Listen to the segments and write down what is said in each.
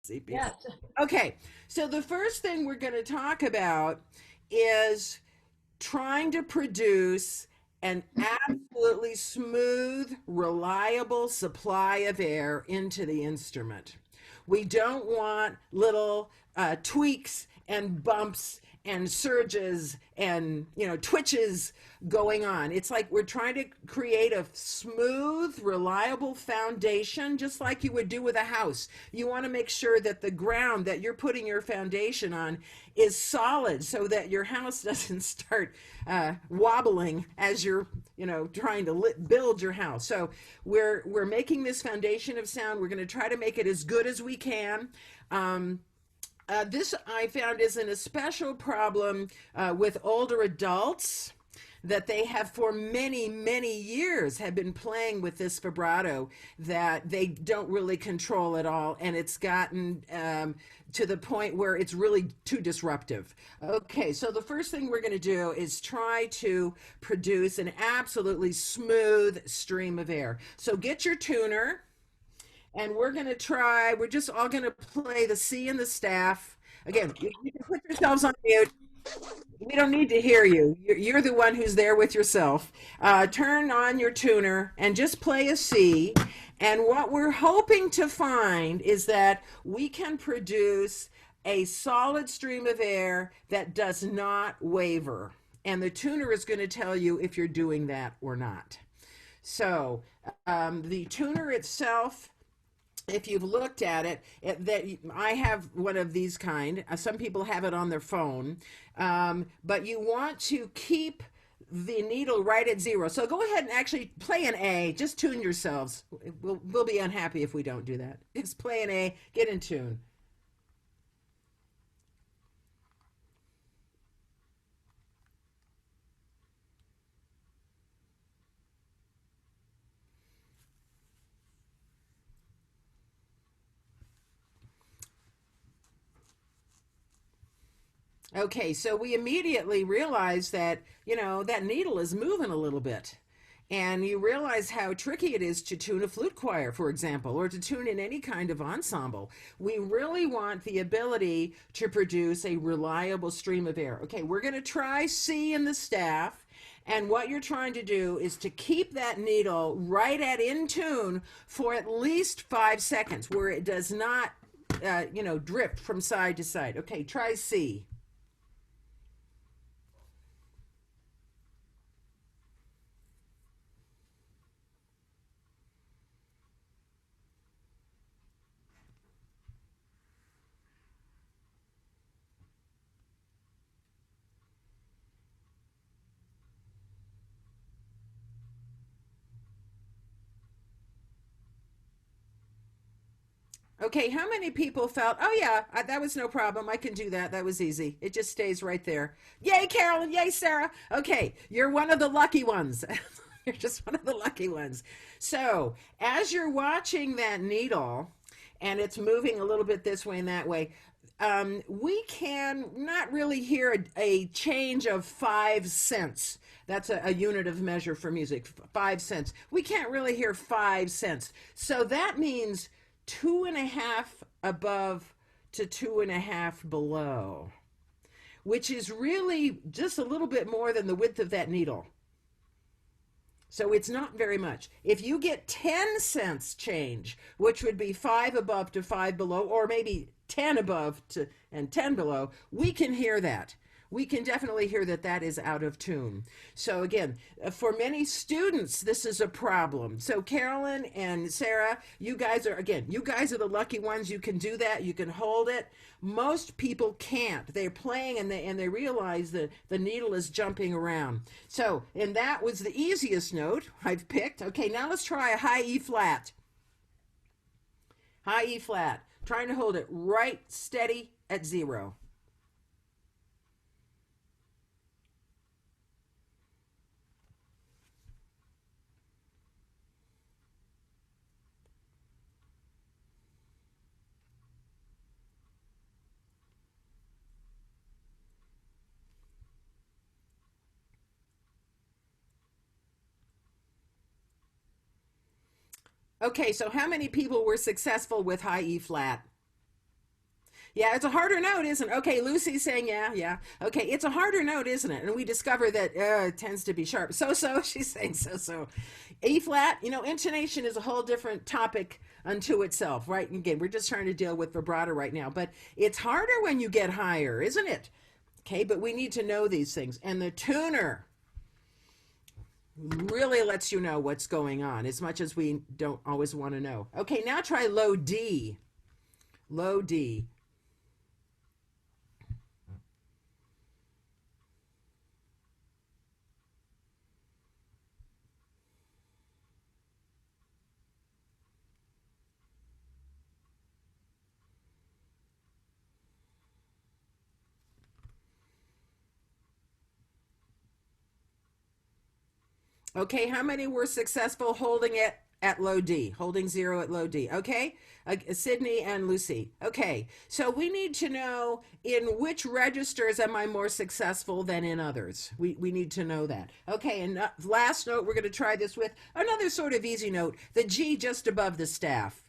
Yes. Okay, so the first thing we're going to talk about is trying to produce an absolutely smooth, reliable supply of air into the instrument. We don't want little tweaks and bumps and surges and twitches going on. It's like we're trying to create a smooth, reliable foundation, just like you would do with a house. You want to make sure that the ground that you're putting your foundation on is solid, so that your house doesn't start wobbling as you're trying to build your house. So we're making this foundation of sound. We're going to try to make it as good as we can. This I found is an special problem with older adults, that they have for many, many years have been playing with this vibrato that they don't really control at all. And it's gotten to the point where it's really too disruptive. Okay, so the first thing we're going to do is try to produce an absolutely smooth stream of air. So get your tuner, and we're just all going to play the C and the staff. Again, you can put yourselves on mute. We don't need to hear you. You're the one who's there with yourself. Turn on your tuner and just play a C. And what we're hoping to find is that we can produce a solid stream of air that does not waver. And the tuner is going to tell you if you're doing that or not. So the tuner itself, if you've looked at it, that I have one of these kind. Some people have it on their phone, but you want to keep the needle right at zero. So go ahead and actually play an A. Just tune yourselves. We'll be unhappy if we don't do that. Just play an A. Get in tune. Okay, so we immediately realize that, that needle is moving a little bit. And you realize how tricky it is to tune a flute choir, for example, or to tune in any kind of ensemble. We really want the ability to produce a reliable stream of air. Okay, we're going to try C in the staff. And what you're trying to do is to keep that needle right at in tune for at least 5 seconds, where it does not, drift from side to side. Okay, try C. Okay, how many people felt, oh yeah, that was no problem. I can do that. That was easy. It just stays right there. Yay, Carolyn. Yay, Sarah. Okay, you're one of the lucky ones. You're just one of the lucky ones. So, as you're watching that needle and it's moving a little bit this way and that way, we can not really hear a change of 5 cents. That's a unit of measure for music, 5 cents. We can't really hear 5 cents. So that means two and a half above to two and a half below, which is really just a little bit more than the width of that needle. So it's not very much. If you get 10 cents change, which would be five above to five below, or maybe 10 above to and 10 below, we can hear that. We can definitely hear that that is out of tune. So again, for many students, this is a problem. So Carolyn and Sarah, you guys are the lucky ones. You can do that. You can hold it. Most people can't. They're playing and they realize that the needle is jumping around. So, and that was the easiest note I've picked. Okay, now let's try a high E flat. High E flat. Trying to hold it right steady at zero. Okay, so how many people were successful with high E flat? Yeah, it's a harder note, isn't it? Okay, Lucy's saying, yeah, yeah. Okay, it's a harder note, isn't it? And we discover that it tends to be sharp. So, she's saying so. E flat, intonation is a whole different topic unto itself, right? Again, we're just trying to deal with vibrato right now, but it's harder when you get higher, isn't it? Okay, but we need to know these things. And the tuner really lets you know what's going on, as much as we don't always want to know. Okay, now try low D. Low D. Okay, how many were successful holding it at low D, holding zero at low D? Okay, Sydney and Lucy. Okay, so we need to know in which registers am I more successful than in others. We need to know that. Okay, and last note we're going to try this with another sort of easy note, the G just above the staff.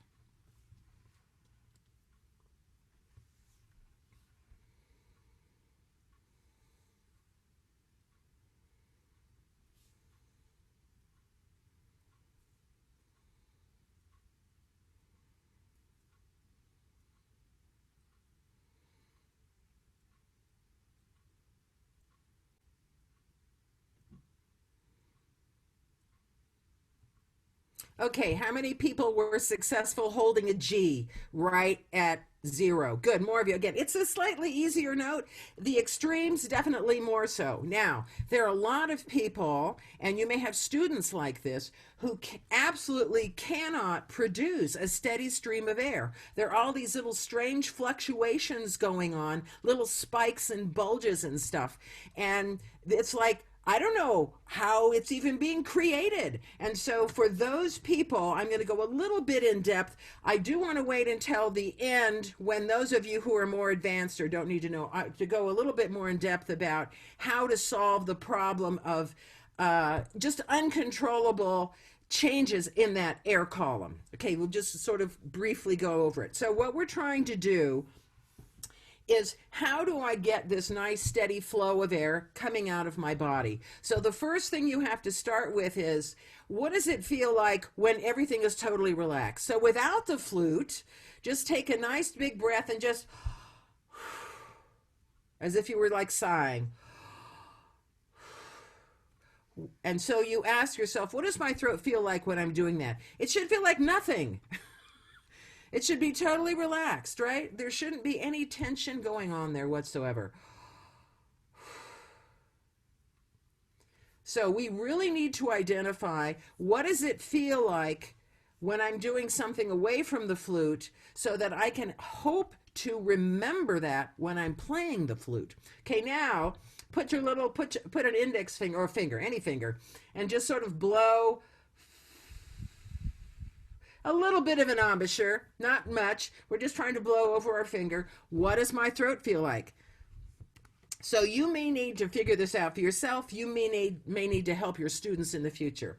Okay, how many people were successful holding a G right at zero? Good, more of you. Again, it's a slightly easier note. The extremes, definitely more so. Now, there are a lot of people, and you may have students like this, who absolutely cannot produce a steady stream of air. There are all these little strange fluctuations going on, little spikes and bulges and stuff. And it's like, I don't know how it's even being created. And so for those people, I'm going to go a little bit in depth. I do want to wait until the end when those of you who are more advanced or don't need to know, to go a little bit more in depth about how to solve the problem of just uncontrollable changes in that air column. Okay, we'll just sort of briefly go over it. So what we're trying to do is, how do I get this nice steady flow of air coming out of my body? So the first thing you have to start with is, what does it feel like when everything is totally relaxed? So without the flute, just take a nice big breath and just, as if you were like sighing. And so you ask yourself, what does my throat feel like when I'm doing that? It should feel like nothing. It should be totally relaxed, right? There shouldn't be any tension going on there whatsoever. So we really need to identify, what does it feel like when I'm doing something away from the flute, so that I can hope to remember that when I'm playing the flute. Okay, now put an index finger, or finger, any finger, and just sort of blow a little bit of an embouchure, not much. We're just trying to blow over our finger. What does my throat feel like? So you may need to figure this out for yourself. You may need to help your students in the future.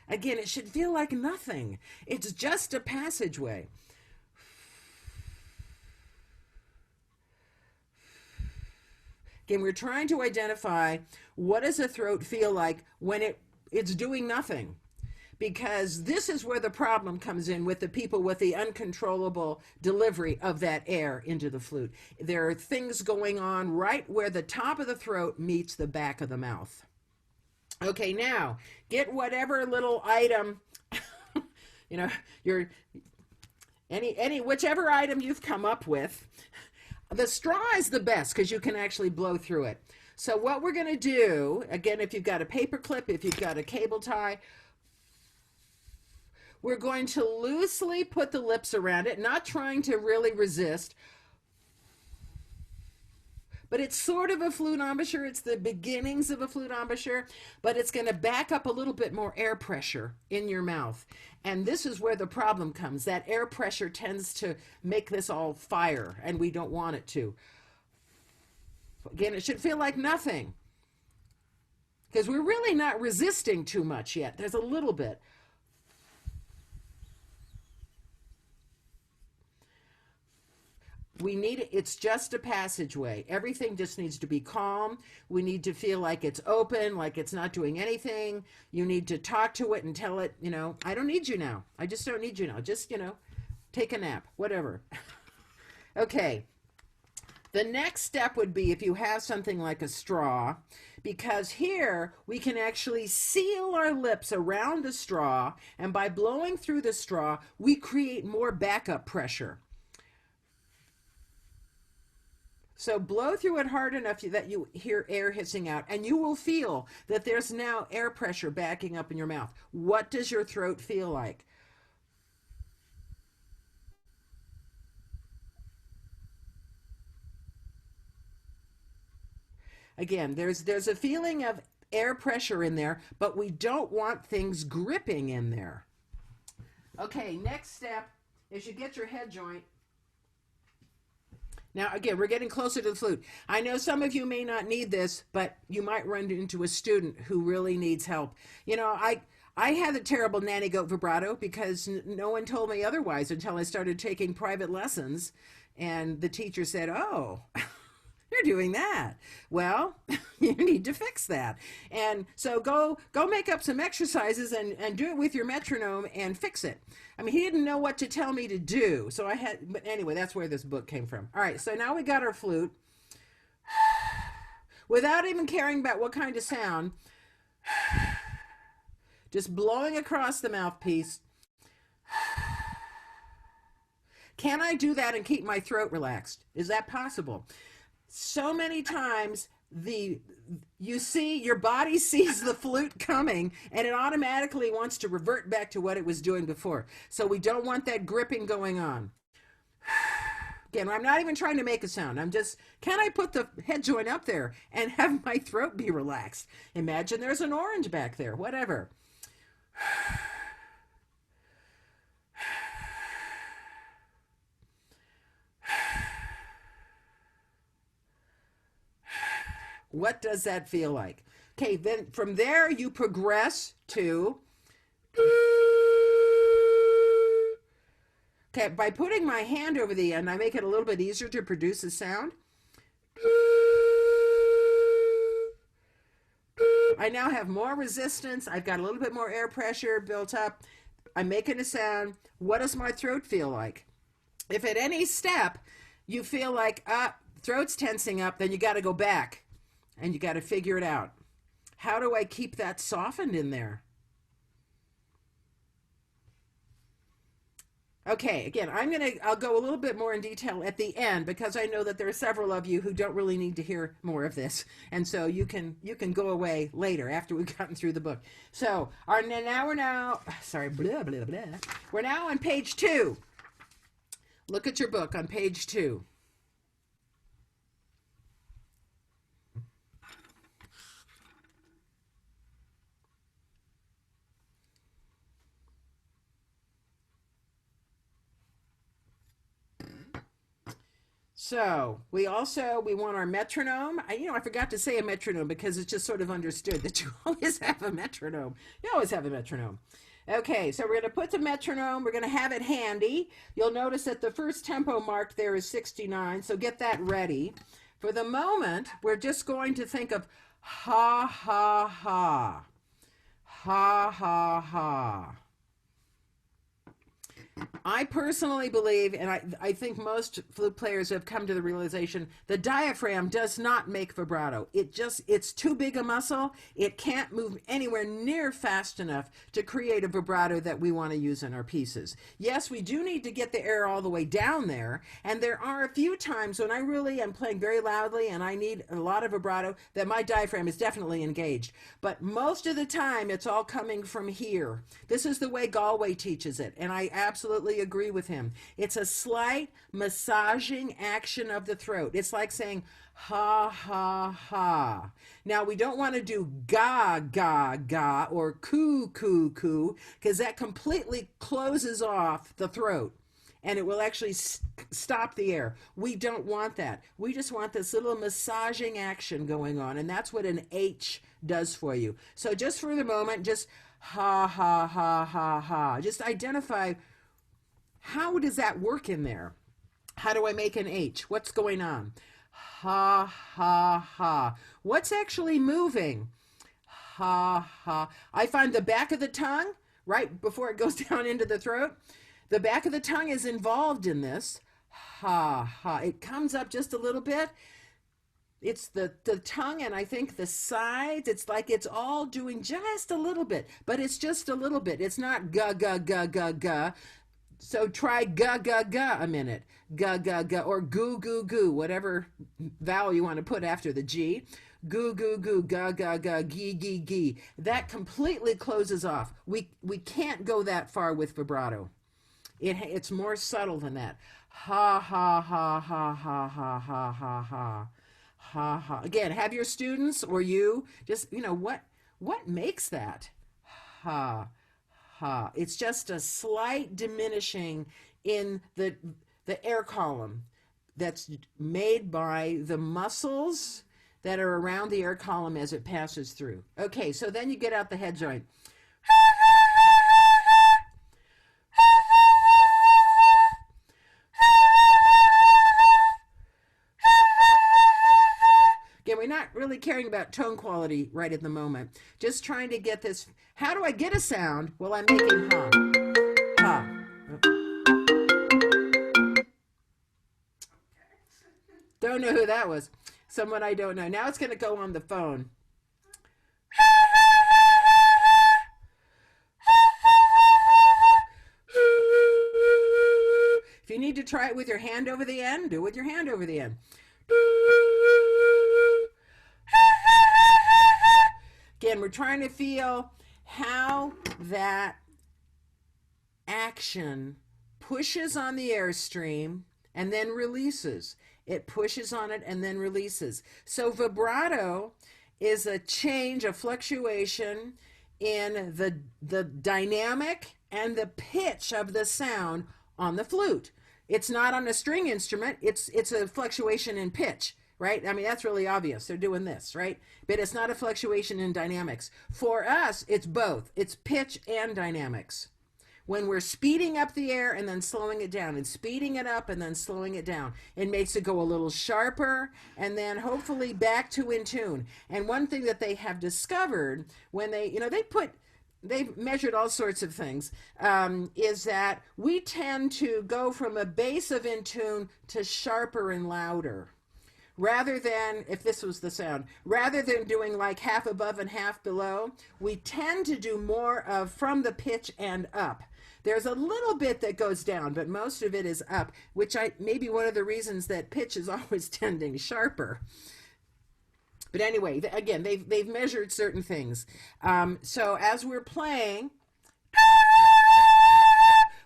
Again, it should feel like nothing. It's just a passageway. Again, we're trying to identify, what does a throat feel like when it's doing nothing? Because this is where the problem comes in with the people with the uncontrollable delivery of that air into the flute. There are things going on right where the top of the throat meets the back of the mouth. Okay, now get whatever little item, whichever item you've come up with. The straw is the best because you can actually blow through it. So what we're going to do, again, if you've got a paper clip, if you've got a cable tie, we're going to loosely put the lips around it, not trying to really resist. But it's sort of a flute embouchure. It's the beginnings of a flute embouchure, but it's going to back up a little bit more air pressure in your mouth. And this is where the problem comes. That air pressure tends to make this all fire, and we don't want it to. Again, it should feel like nothing, because we're really not resisting too much yet. There's a little bit. We need it. It's just a passageway. Everything just needs to be calm. We need to feel like it's open, like it's not doing anything. You need to talk to it and tell it, I don't need you now. I just don't need you now. Just, take a nap, whatever. Okay. The next step would be if you have something like a straw, because here we can actually seal our lips around the straw, and by blowing through the straw, we create more backup pressure. So blow through it hard enough that you hear air hissing out, and you will feel that there's now air pressure backing up in your mouth. What does your throat feel like? Again, there's a feeling of air pressure in there, but we don't want things gripping in there. Okay, next step is you get your head joint. Now, again, we're getting closer to the flute. I know some of you may not need this, but you might run into a student who really needs help. I had a terrible nanny goat vibrato because no one told me otherwise until I started taking private lessons, and the teacher said, "Oh, you're doing that. Well, you need to fix that." And so go make up some exercises and do it with your metronome and fix it. I mean, he didn't know what to tell me to do. So but anyway, that's where this book came from. All right, so now we got our flute. Without even caring about what kind of sound, just blowing across the mouthpiece. Can I do that and keep my throat relaxed? Is that possible? So many times your body sees the flute coming and it automatically wants to revert back to what it was doing before. So we don't want that gripping going on. Again, I'm not even trying to make a sound. Can I put the head joint up there and have my throat be relaxed? Imagine there's an orange back there, whatever. What does that feel like? Okay, then from there you progress to... Okay, by putting my hand over the end, I make it a little bit easier to produce a sound. I now have more resistance. I've got a little bit more air pressure built up. I'm making a sound. What does my throat feel like? If at any step you feel like, throat's tensing up, then you got to go back. And you got to figure it out. How do I keep that softened in there? Okay, again, I'll go a little bit more in detail at the end because I know that there are several of you who don't really need to hear more of this. And so you can go away later after we've gotten through the book. So we're now on page 2. Look at your book on page 2. So we want our metronome. I forgot to say a metronome because it's just sort of understood that you always have a metronome. You always have a metronome. Okay, so we're going to put the metronome. We're going to have it handy. You'll notice that the first tempo mark there is 69, so get that ready. For the moment, we're just going to think of ha, ha, ha. Ha, ha, ha. I personally believe, and I think most flute players have come to the realization, the diaphragm does not make vibrato. It's too big a muscle. It can't move anywhere near fast enough to create a vibrato that we want to use in our pieces. Yes, we do need to get the air all the way down there, and there are a few times when I really am playing very loudly and I need a lot of vibrato that my diaphragm is definitely engaged. But most of the time, it's all coming from here. This is the way Galway teaches it, and I absolutely agree with him. It's a slight massaging action of the throat. It's like saying ha, ha, ha. Now, we don't want to do ga, ga, ga or coo, coo, coo, because that completely closes off the throat and it will actually stop the air. We don't want that. We just want this little massaging action going on, and that's what an H does for you. So just for the moment, just ha, ha, ha, ha, ha. Just identify how does that work in there? How do I make an H? What's going on? Ha, ha, ha. What's actually moving? Ha, ha. I find the back of the tongue, right before it goes down into the throat, the back of the tongue is involved in this. Ha, ha. It comes up just a little bit. It's the tongue and I think the sides. It's like it's all doing just a little bit, but it's just a little bit. It's not ga, ga, ga, ga, ga. So try ga, ga, ga a minute. Ga, ga, ga, or goo, goo, goo, whatever vowel you want to put after the G. Goo, goo, goo, ga, ga, ga, gee, gee, gee. That completely closes off. We can't go that far with vibrato. It's more subtle than that. Ha, ha, ha, ha, ha, ha, ha, ha, ha. Ha, ha. Again, have your students or you just, what makes that? Ha, ha. It's just a slight diminishing in the air column that's made by the muscles that are around the air column as it passes through. Okay, so then you get out the head joint. Again, we're not really caring about tone quality right at the moment. Just trying to get this. How do I get a sound? Well, I'm making ha. Ha. Don't know who that was. Someone I don't know. Now it's going to go on the phone. If you need to try it with your hand over the end, do it with your hand over the end. Again, we're trying to feel how that action pushes on the airstream and then releases. It pushes on it and then releases. So vibrato is a change, a fluctuation in the dynamic and the pitch of the sound on the flute. It's not on a string instrument. It's a fluctuation in pitch, right? I mean, that's really obvious. They're doing this, right? But it's not a fluctuation in dynamics. For us, it's both. It's pitch and dynamics. When we're speeding up the air and then slowing it down and speeding it up and then slowing it down, it makes it go a little sharper and then hopefully back to in tune. And one thing that they have discovered when they've measured all sorts of things, is that we tend to go from a base of in tune to sharper and louder. Rather than, if this was the sound, rather than doing like half above and half below, we tend to do more of from the pitch and up. There's a little bit that goes down, but most of it is up, which may be one of the reasons that pitch is always tending sharper. But anyway, again, they've measured certain things. So as we're playing,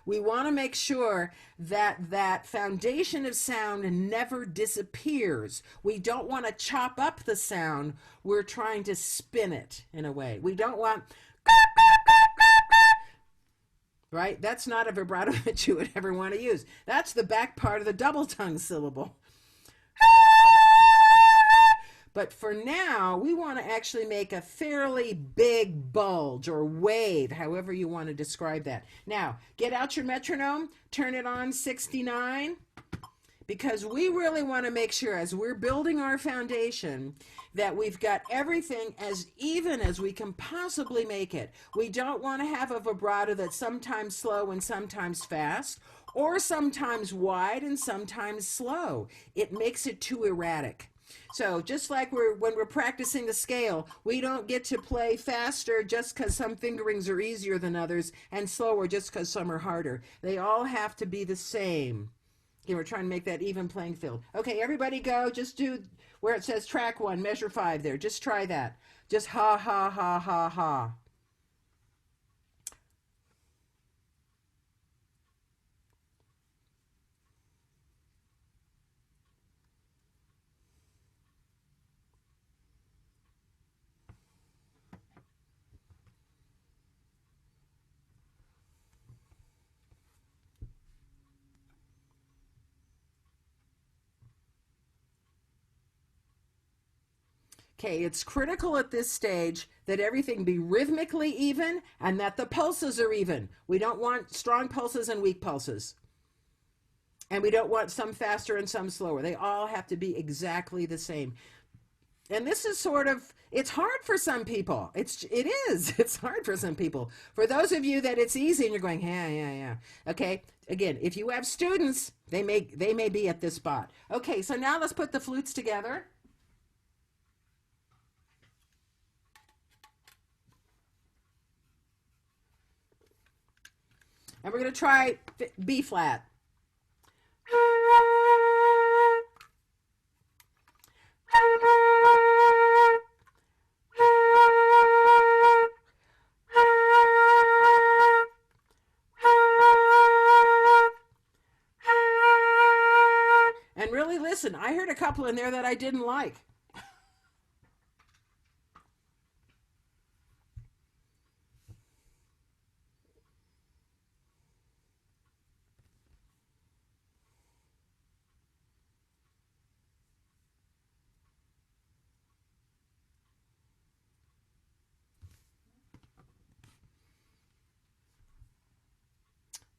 we want to make sure that that foundation of sound never disappears. We don't want to chop up the sound. We're trying to spin it in a way. We don't want, right? That's not a vibrato that you would ever want to use. That's the back part of the double tongue syllable. But for now, we want to actually make a fairly big bulge or wave, however you want to describe that. Now, get out your metronome, turn it on 69, because we really want to make sure as we're building our foundation that we've got everything as even as we can possibly make it. We don't want to have a vibrato that's sometimes slow and sometimes fast, or sometimes wide and sometimes slow. It makes it too erratic. So just like when we're practicing the scale, we don't get to play faster just because some fingerings are easier than others and slower just because some are harder. They all have to be the same. Okay, we're trying to make that even playing field. Okay, everybody go. Just do where it says track 1, measure 5 there. Just try that. Just ha, ha, ha, ha, ha. Okay, it's critical at this stage that everything be rhythmically even and that the pulses are even. We don't want strong pulses and weak pulses. And we don't want some faster and some slower. They all have to be exactly the same. And this is sort of, it's hard for some people. It is. It's hard for some people. For those of you that it's easy and you're going, yeah. Okay. Again, if you have students, they may be at this spot. Okay, so now let's put the flutes together. And we're going to try B flat. And really listen, I heard a couple in there that I didn't like.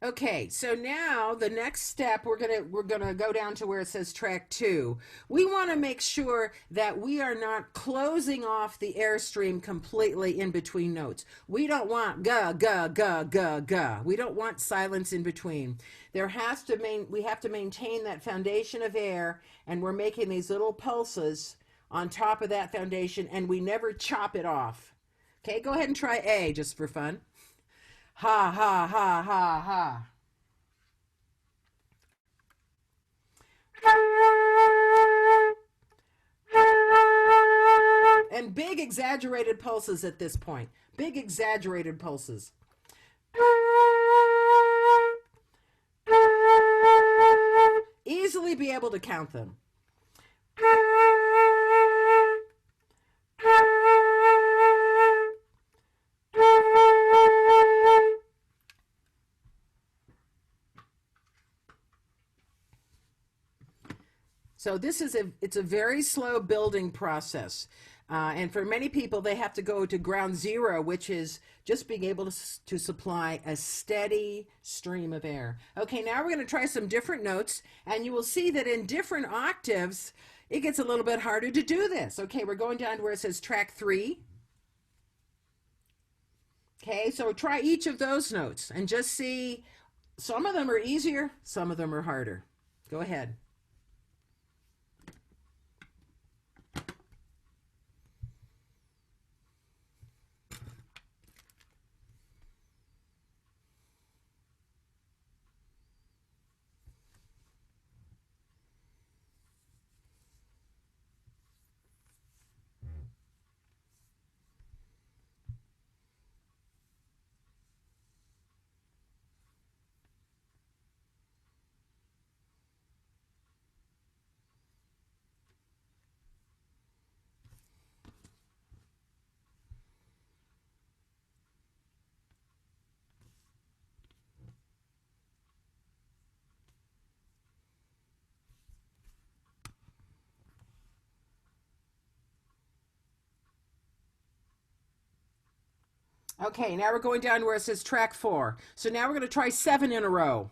Okay, so now the next step, we're gonna go down to where it says track 2. We want to make sure that we are not closing off the airstream completely in between notes. We don't want ga ga ga ga ga. We don't want silence in between. We have to maintain that foundation of air, and we're making these little pulses on top of that foundation, and we never chop it off. Okay, go ahead and try A just for fun. Ha, ha, ha, ha, ha. And big exaggerated pulses at this point. Big exaggerated pulses. Easily be able to count them. So it's a very slow building process. And for many people, they have to go to ground zero, which is just being able to supply a steady stream of air. Okay, now we're going to try some different notes, and you will see that in different octaves, it gets a little bit harder to do this. Okay, we're going down to where it says track 3. Okay, so try each of those notes and just see. Some of them are easier, some of them are harder. Go ahead. Okay, now we're going down where it says track 4. So now we're going to try 7 in a row.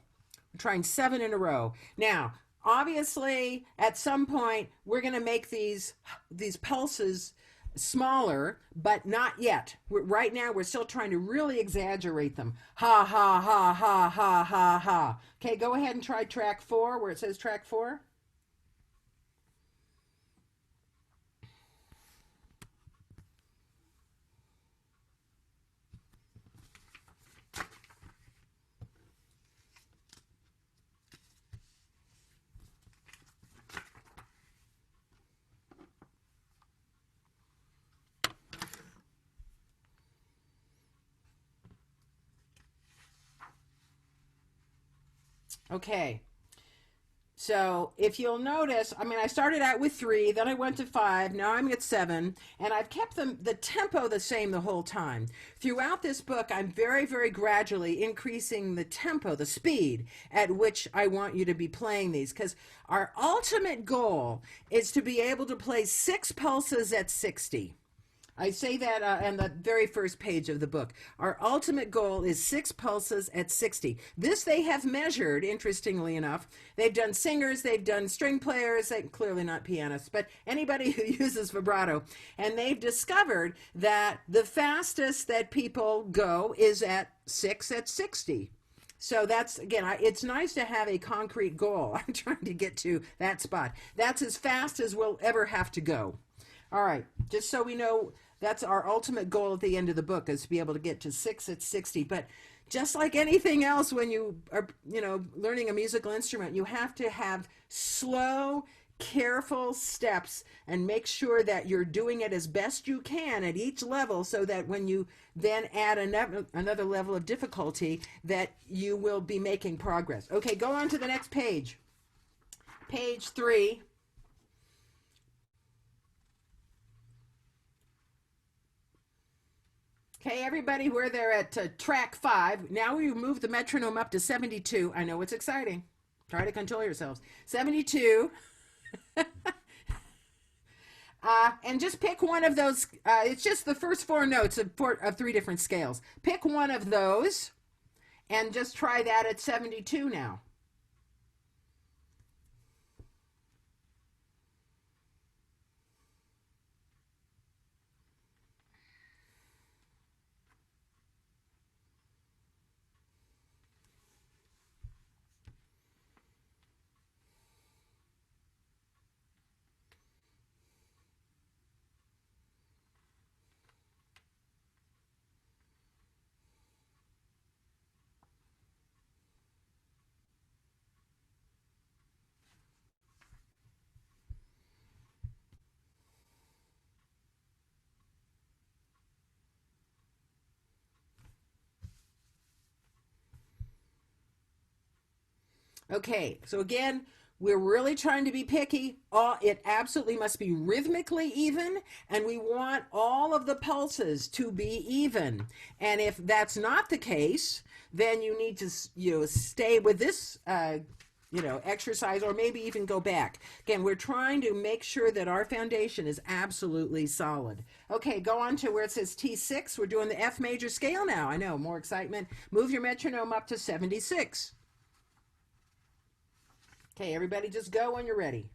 We're trying 7 in a row. Now, obviously, at some point, we're going to make these pulses smaller, but not yet. Right now, we're still trying to really exaggerate them. Ha, ha, ha, ha, ha, ha, ha. Okay, go ahead and try track 4, where it says track 4. Okay, so if you'll notice, I started out with 3, then I went to 5, now I'm at 7, and I've kept the tempo the same the whole time. Throughout this book, I'm very, very gradually increasing the tempo, the speed at which I want you to be playing these, because our ultimate goal is to be able to play 6 pulses at 60. I say that on the very first page of the book. Our ultimate goal is 6 pulses at 60. This they have measured, interestingly enough. They've done singers, they've done string players, clearly not pianists, but anybody who uses vibrato. And they've discovered that the fastest that people go is at 6 at 60. So that's, again, it's nice to have a concrete goal. I'm trying to get to that spot. That's as fast as we'll ever have to go. All right, just so we know, that's our ultimate goal at the end of the book, is to be able to get to 6 at 60. But just like anything else, when you are, learning a musical instrument, you have to have slow, careful steps and make sure that you're doing it as best you can at each level, so that when you then add another level of difficulty, that you will be making progress. Okay, go on to the next page. Page 3. Okay, everybody, where they're at track 5. Now we move the metronome up to 72. I know it's exciting. Try to control yourselves. 72. And just pick one of those. It's just the first 4 notes of 3 different scales. Pick one of those and just try that at 72 now. Okay, so again, we're really trying to be picky. It absolutely must be rhythmically even, and we want all of the pulses to be even. And if that's not the case, then you need to stay with this exercise, or maybe even go back. Again, we're trying to make sure that our foundation is absolutely solid. Okay, go on to where it says T6. We're doing the F major scale now. I know, more excitement. Move your metronome up to 76. Okay, everybody just go when you're ready.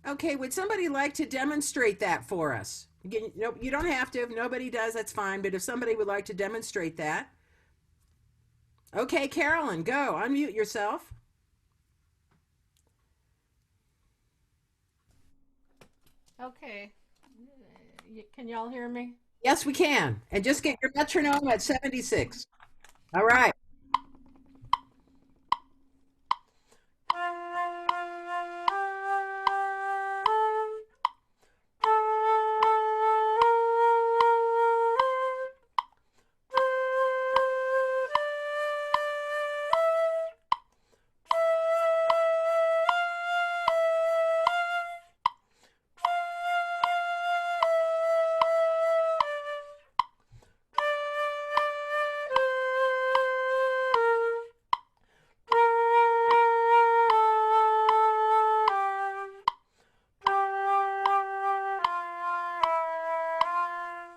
Okay, would somebody like to demonstrate that for us? You don't have to. If nobody does, that's fine. But if somebody would like to demonstrate that. Okay, Carolyn, go. Unmute yourself. Okay. Can y'all hear me? Yes, we can. And just get your metronome at 76. All right.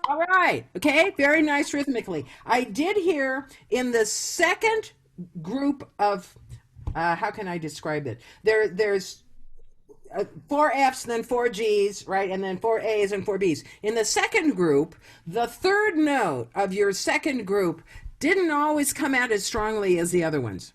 All right. Okay. Very nice rhythmically. I did hear in the second group of, how can I describe it? There's 4 Fs, then 4 Gs, right? And then 4 As and 4 Bs. In the second group, the third note of your second group didn't always come out as strongly as the other ones.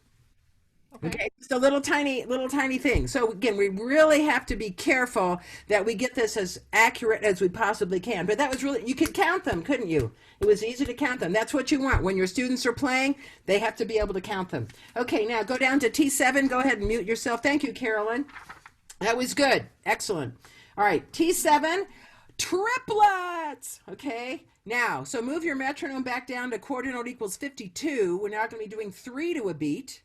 Okay. Okay, just a little tiny thing. So again, we really have to be careful that we get this as accurate as we possibly can. But that was really, you could count them, couldn't you? It was easy to count them. That's what you want. When your students are playing, they have to be able to count them. Okay, now go down to T7. Go ahead and mute yourself. Thank you, Carolyn. That was good. Excellent. All right, T7, triplets. Okay, now, so move your metronome back down to quarter note equals 52. We're now going to be doing 3 to a beat.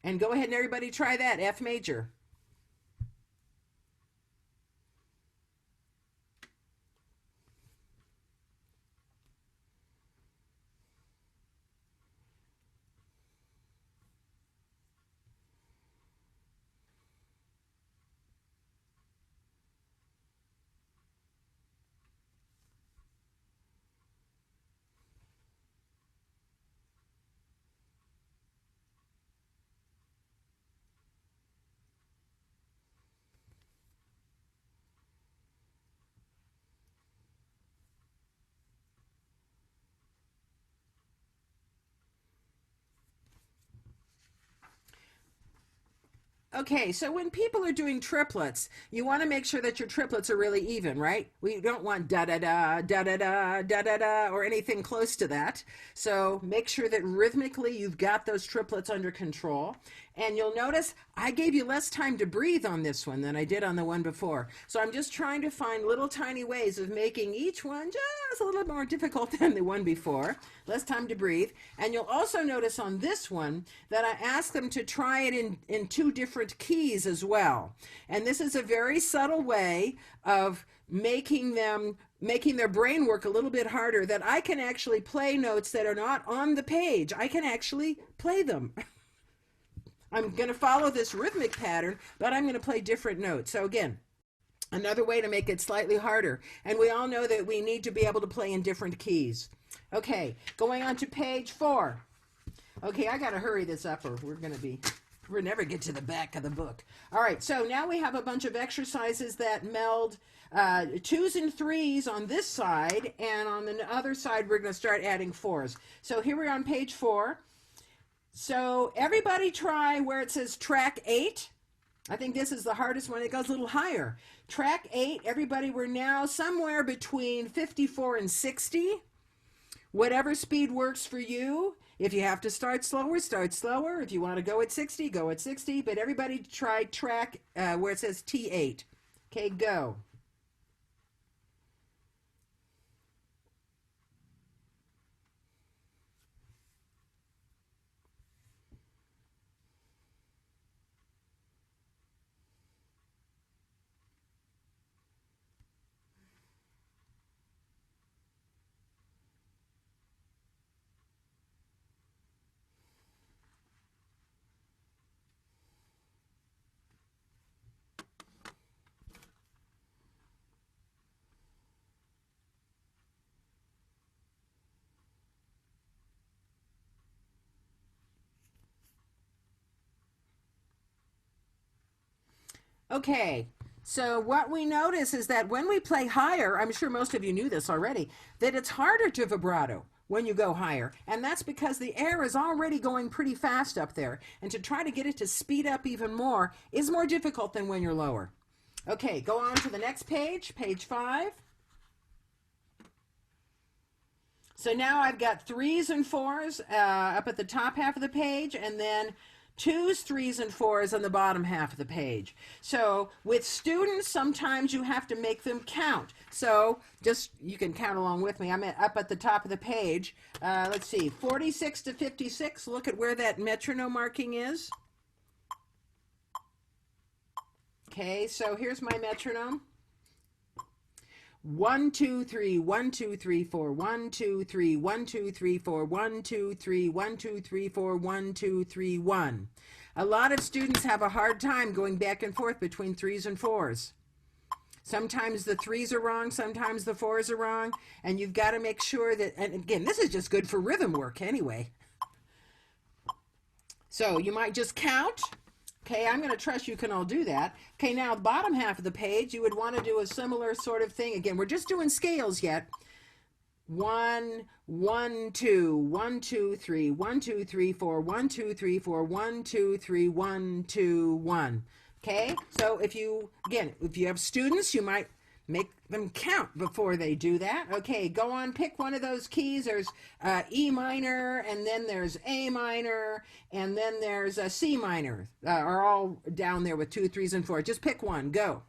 And go ahead and everybody try that, F major. Okay, so when people are doing triplets, you want to make sure that your triplets are really even, right? We don't want da da da, da da da, da da da, or anything close to that. So make sure that rhythmically you've got those triplets under control. And you'll notice I gave you less time to breathe on this one than I did on the one before. So I'm just trying to find little tiny ways of making each one just a little more difficult than the one before. Less time to breathe. And you'll also notice on this one that I asked them to try it in 2 different keys as well. And this is a very subtle way of making their brain work a little bit harder, that I can actually play notes that are not on the page. I can actually play them. I'm going to follow this rhythmic pattern, but I'm going to play different notes. So again, another way to make it slightly harder. And we all know that we need to be able to play in different keys. Okay, going on to page 4. Okay, I got to hurry this up or we'll never get to the back of the book. All right, so now we have a bunch of exercises that meld 2s and 3s on this side, and on the other side we're going to start adding 4s. So here we're on page 4. So everybody try where it says track 8. I think this is the hardest one. It goes a little higher. Track 8, everybody, we're now somewhere between 54 and 60. Whatever speed works for you. If you have to start slower, start slower. If you want to go at 60, go at 60. But everybody try track where it says T8. Okay, go. Okay, so what we notice is that when we play higher, I'm sure most of you knew this already, that it's harder to vibrato when you go higher. And that's because the air is already going pretty fast up there. And to try to get it to speed up even more is more difficult than when you're lower. Okay, go on to the next page, page 5. So now I've got 3s and 4s up at the top half of the page, and then 2s, 3s, and 4s on the bottom half of the page. So with students, sometimes you have to make them count. So just, you can count along with me. I'm up at the top of the page. Let's see, 46 to 56. Look at where that metronome marking is. Okay, so here's my metronome. 1, 2, 3, 1, 2, 3, 4, 1, 2, 3, 1, 2, 3, 4, 1, 2, 3, 1, 2, 3, 4, 1, 2, 3, 1. A lot of students have a hard time going back and forth between 3s and 4s. Sometimes the 3s are wrong, sometimes the 4s are wrong, and you've got to make sure that, and again, this is just good for rhythm work anyway. So you might just count. Okay, I'm going to trust you can all do that. Okay, now the bottom half of the page, you would want to do a similar sort of thing. Again, we're just doing scales yet. 1, 1, 2, 1, 2, 3, 1, 2, 3, 4, 1, 2, 3, 4, 1, 2, 3, 1, 2, 1. Okay, so if you have students, you might make them count before they do that. Okay, go on, pick one of those keys. There's E minor, and then there's A minor, and then there's a C minor. Are all down there with 2, 3s, and 4. Just pick one. Go.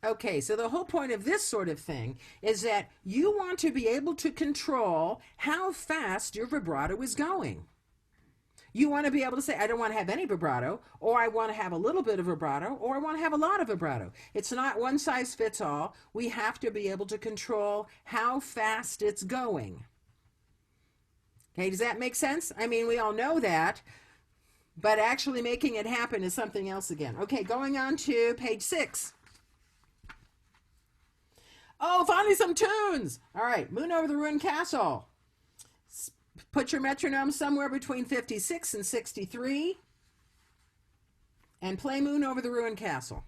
Okay, so the whole point of this sort of thing is that you want to be able to control how fast your vibrato is going. You want to be able to say, I don't want to have any vibrato, or I want to have a little bit of vibrato, or I want to have a lot of vibrato. It's not one size fits all. We have to be able to control how fast it's going. Okay, does that make sense? I mean, we all know that, but actually making it happen is something else again. Okay, going on to page 6. Oh, finally some tunes. All right, Moon Over the Ruined Castle. Put your metronome somewhere between 56 and 63 and play Moon Over the Ruined Castle.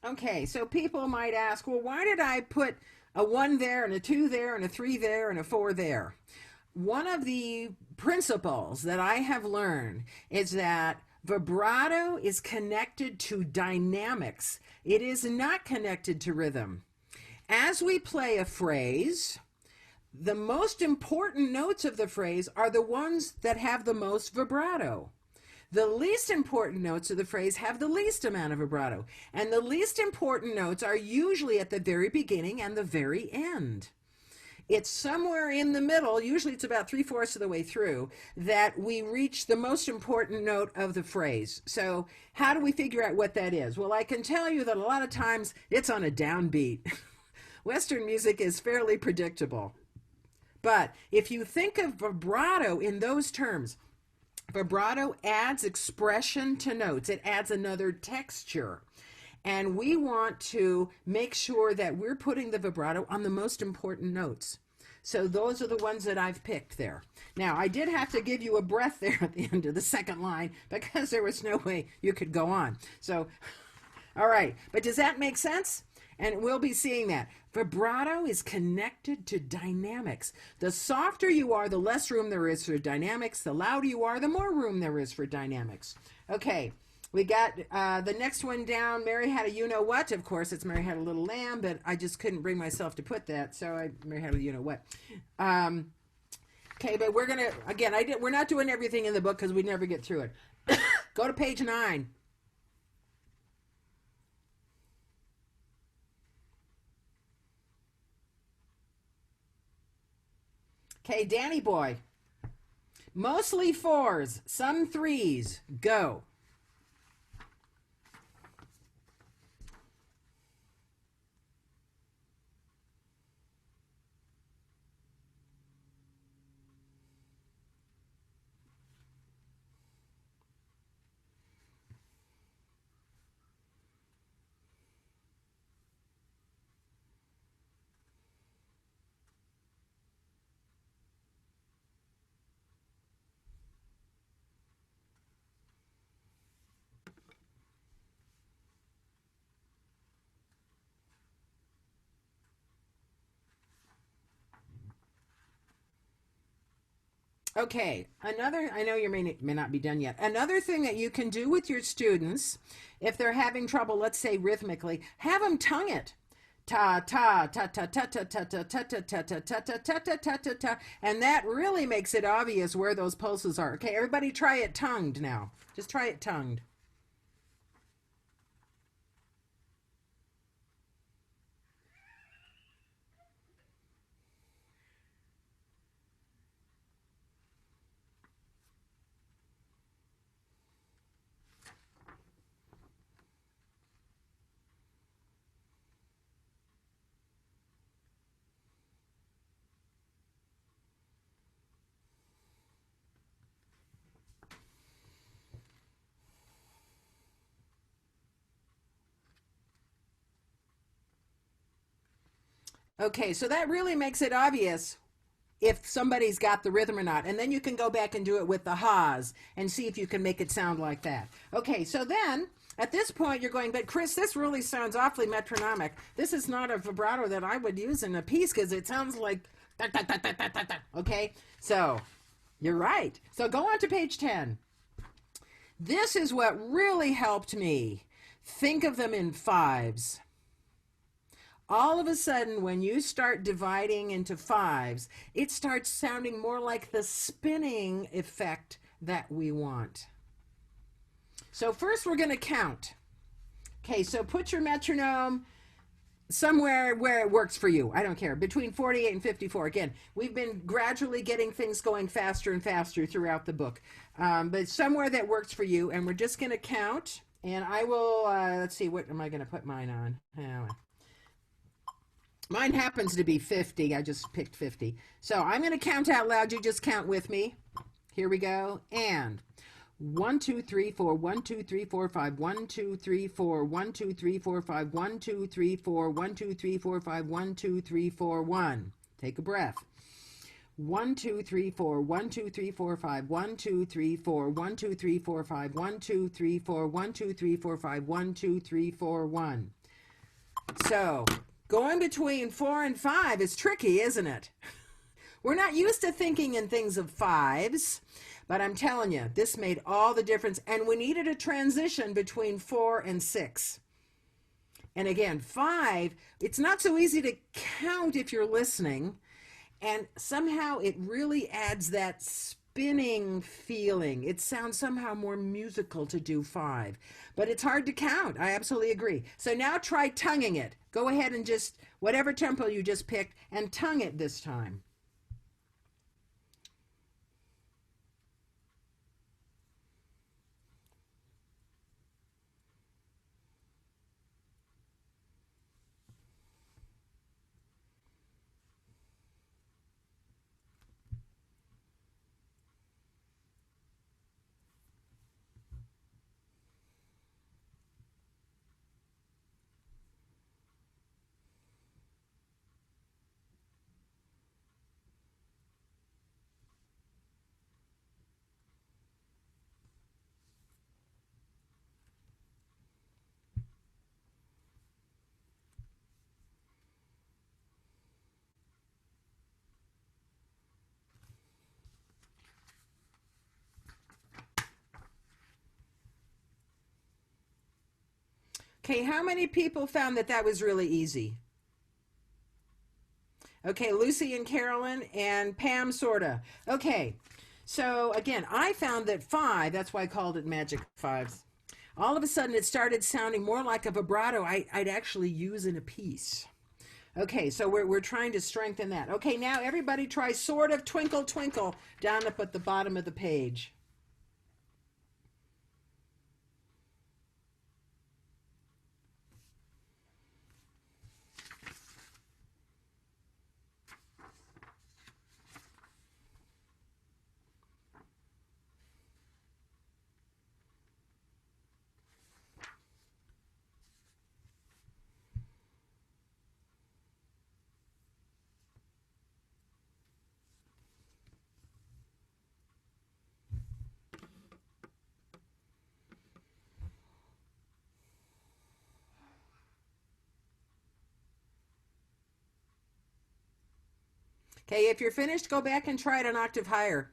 Okay, so people might ask, well, why did I put a 1 there and a 2 there and a 3 there and a 4 there? One of the principles that I have learned is that vibrato is connected to dynamics. It is not connected to rhythm. As we play a phrase, the most important notes of the phrase are the ones that have the most vibrato. The least important notes of the phrase have the least amount of vibrato. And the least important notes are usually at the very beginning and the very end. It's somewhere in the middle, usually it's about 3/4 of the way through, that we reach the most important note of the phrase. So how do we figure out what that is? Well, I can tell you that a lot of times it's on a downbeat. Western music is fairly predictable. But if you think of vibrato in those terms, vibrato adds expression to notes. It adds another texture. And we want to make sure that we're putting the vibrato on the most important notes. So those are the ones that I've picked there. Now, I did have to give you a breath there at the end of the second line because there was no way you could go on. So, all right. But does that make sense? And we'll be seeing that. Vibrato is connected to dynamics. The softer you are, the less room there is for dynamics. The louder you are, the more room there is for dynamics. Okay, we got the next one down. Mary Had a You-Know-What. Of course, it's Mary Had a Little Lamb, but I just couldn't bring myself to put that, so Mary Had a You-Know-What. Okay, but we're going to, again, we're not doing everything in the book because we'd never get through it. Go to page 9. Okay, Danny boy. Mostly 4s, some 3s. Go. Okay, another, I know you may not be done yet. Another thing that you can do with your students, if they're having trouble, let's say rhythmically, have them tongue it. Ta ta ta ta ta ta ta ta ta ta ta ta ta ta ta ta ta ta ta, and that really makes it obvious where those pulses are. Okay, everybody try it tongued now. Just try it tongued. Okay, so that really makes it obvious if somebody's got the rhythm or not. And then you can go back and do it with the ha's and see if you can make it sound like that. Okay, so then at this point you're going, but Chris, this really sounds awfully metronomic. This is not a vibrato that I would use in a piece because it sounds like da, da, da, da, da, da, da. Okay, so you're right. So go on to page 10. This is what really helped me. Think of them in fives. All of a sudden, when you start dividing into fives, it starts sounding more like the spinning effect that we want. So first we're going to count. Okay, so put your metronome somewhere where it works for you. I don't care. Between 48 and 54. Again, we've been gradually getting things going faster and faster throughout the book. But somewhere that works for you, and we're just going to count. And I will, let's see, what am I going to put mine on? Mine happens to be 50. I just picked 50. So I'm going to count out loud. You just count with me. Here we go. And 1, 2, 3, 4, 1, 2, 3, 4, 5, 1, 2, 3, 4, 1, 2, 3, 4, 5, 1, 2, 3, 4, 1, 2, 3, 4, 5, 1, 2, 3, 4, 1. Take a breath. 1, 2, 3, 4, 1, 2, 3, 4, 5, 1, 2, 3, 4, 1, 2, 3, 4, 5, 1, 2, 3, 4, 1, 2, 3, 4, 5, 1, 2, 3, 4, 1. So going between 4 and 5 is tricky, isn't it? We're not used to thinking in things of fives, but I'm telling you, this made all the difference. And we needed a transition between 4 and 6. And again, 5, it's not so easy to count if you're listening. And somehow it really adds that spinning feeling. It sounds somehow more musical to do 5. But it's hard to count. I absolutely agree. So now try tonguing it. Go ahead and just, whatever tempo you just picked, and tongue it this time. Okay, how many people found that that was really easy? Okay, Lucy and Carolyn and Pam, sorta. Okay, so again, I found that 5, that's why I called it magic fives. All of a sudden it started sounding more like a vibrato I'd actually use in a piece. Okay, so we're trying to strengthen that. Okay, now everybody try sort of twinkle twinkle down up at the bottom of the page. Okay, if you're finished, go back and try it an octave higher.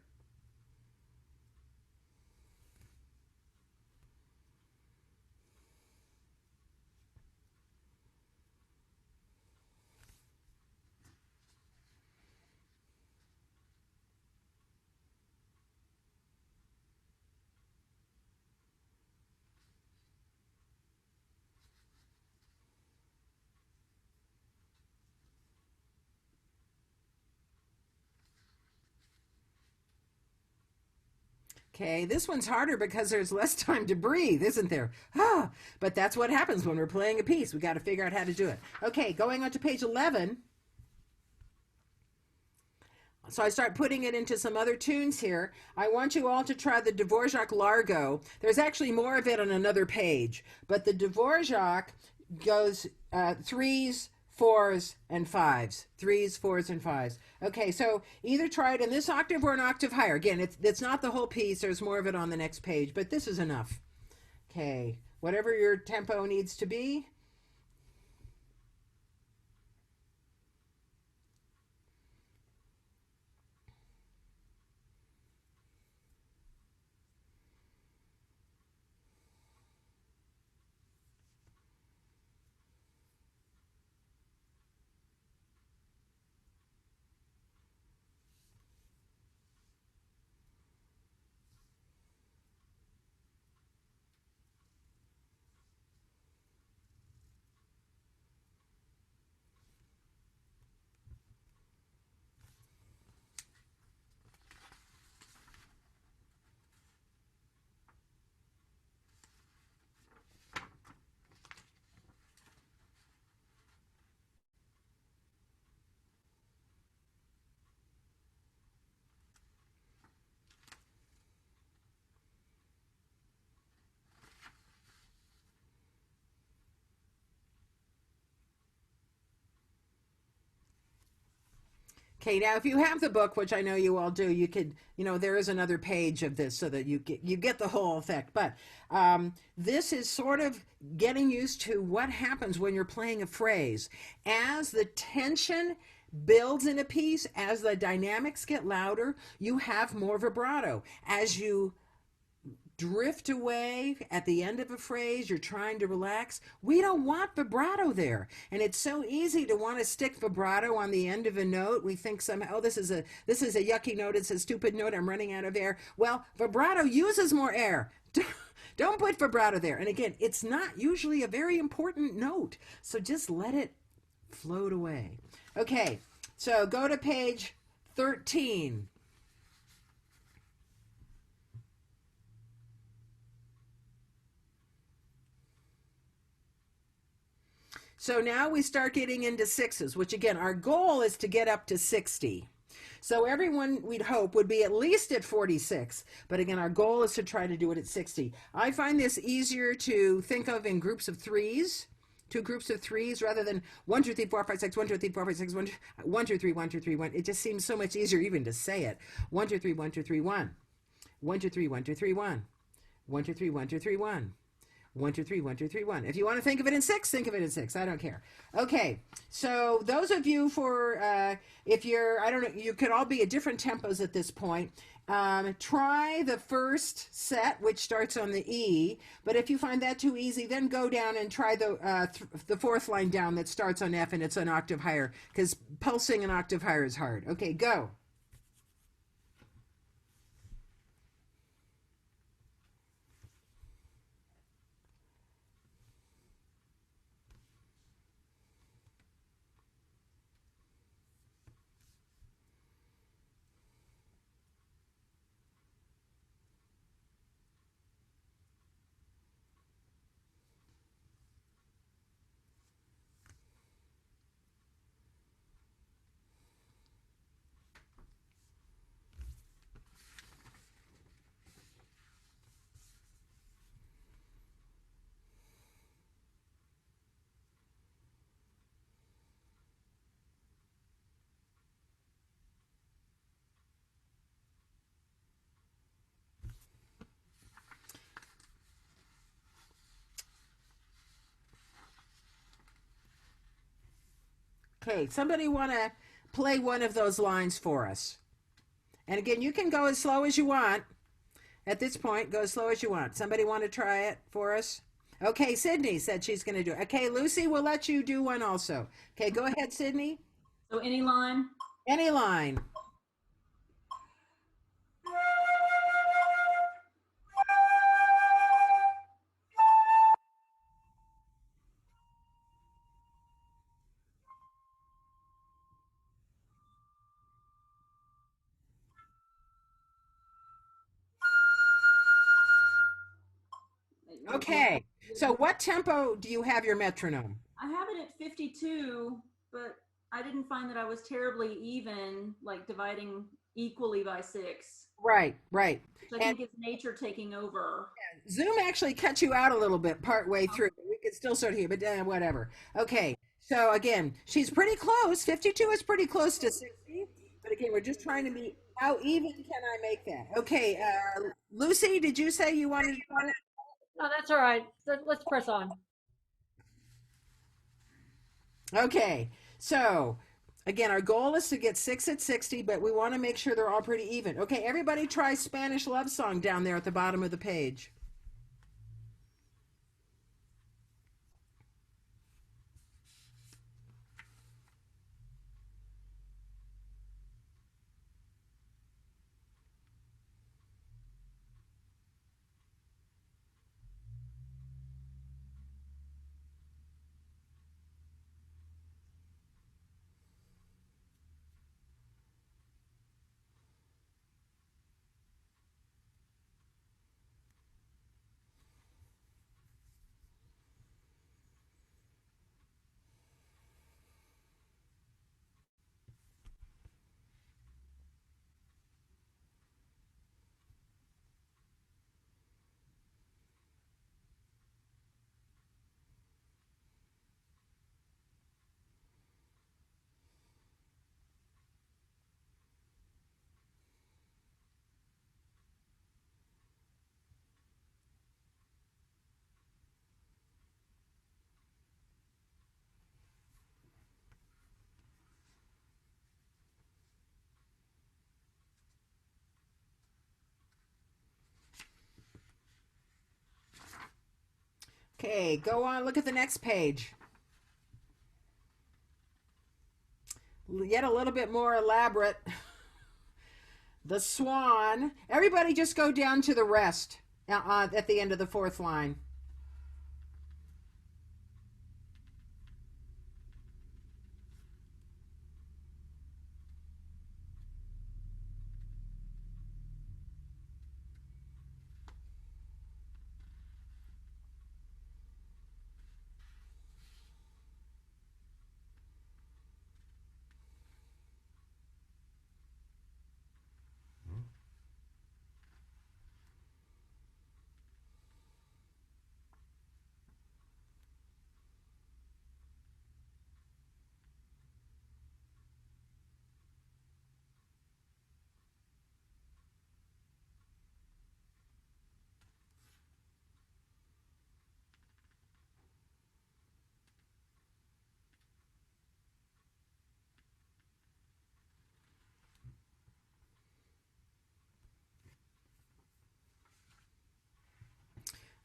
Okay, this one's harder because there's less time to breathe, isn't there? Ah, but that's what happens when we're playing a piece. We got to figure out how to do it. Okay, going on to page 11. So I start putting it into some other tunes here. I want you all to try the Dvorak Largo. There's actually more of it on another page, but the Dvorak goes threes, fours, and fives. Threes, fours, and fives. Okay, so either try it in this octave or an octave higher. Again, it's not the whole piece. There's more of it on the next page, but this is enough. Okay, whatever your tempo needs to be. Okay, now if you have the book, which I know you all do, you could, there is another page of this so that you get the whole effect. But this is sort of getting used to what happens when you're playing a phrase. As the tension builds in a piece, as the dynamics get louder, you have more vibrato. As you drift away at the end of a phrase, you're trying to relax, we don't want vibrato there. And it's so easy to want to stick vibrato on the end of a note. We think somehow, oh, this is a yucky note, it's a stupid note, I'm running out of air. Well, vibrato uses more air. Don't put vibrato there. And again, it's not usually a very important note, so just let it float away. Okay, so go to page 13. So now we start getting into sixes, which again, our goal is to get up to 60. So everyone, we'd hope, would be at least at 46. But again, our goal is to try to do it at 60. I find this easier to think of in groups of threes, two groups of threes, rather than 1, 2, 3, 4, 5, 6, 1, 2, 3, 4, 5, 6, 1, 1, 2, 3, 1, 2, 3, 1. It just seems so much easier even to say it. 1, 2, 3, 1, 2, 3, 1. 1, 2, 3, 1, 2, 3, 1. 1, 2, 3, 1, 2, 3, 1. 1, 2, 3, 1, 2, 3, 1. If you want to think of it in six, think of it in six. I don't care. Okay, so those of you if you're, I don't know, you could all be at different tempos at this point. Try the first set, which starts on the E, but if you find that too easy, then go down and try the fourth line down that starts on F and it's an octave higher, because pulsing an octave higher is hard. Okay, go. Okay, somebody want to play one of those lines for us? And again, you can go as slow as you want. At this point, go as slow as you want. Somebody want to try it for us? Okay, Sydney said she's going to do it. Okay, Lucy, we'll let you do one also. Okay, go ahead, Sydney. So any line? Any line. Okay. So what tempo do you have your metronome? I have it at 52, but I didn't find that I was terribly even, like dividing equally by six, Right, right. which I And think is nature taking over. Zoom actually cut you out a little bit part way Oh, through. We could still sort of hear, but whatever. Okay. So again, she's pretty close. 52 is pretty close to 60. But again, we're just trying to be, how even can I make that? Okay. Lucy, did you say you wanted to try it? No, that's all right. Let's press on. Okay. So again, our goal is to get 6 at 60, but we want to make sure they're all pretty even. Okay. Everybody try Spanish Love Song down there at the bottom of the page. Okay, go on, look at the next page. Yet a little bit more elaborate. The swan. Everybody just go down to the rest at the end of the fourth line.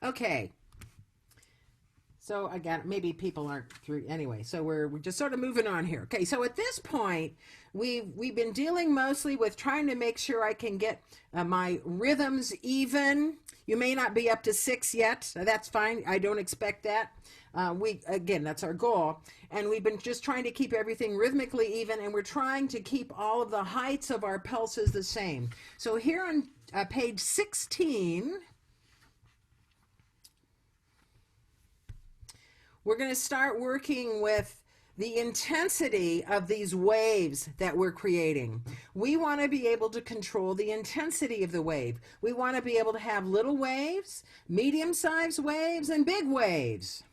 Okay. So again, maybe people aren't through anyway. So we're just sort of moving on here. Okay, so at this point, we've been dealing mostly with trying to make sure I can get my rhythms even. You may not be up to 6 yet. That's fine. I don't expect that. We again, that's our goal, and we've been just trying to keep everything rhythmically even, and we're trying to keep all of the heights of our pulses the same. So here on page 16. We're going to start working with the intensity of these waves that we're creating. We want to be able to control the intensity of the wave. We want to be able to have little waves, medium-sized waves, and big waves.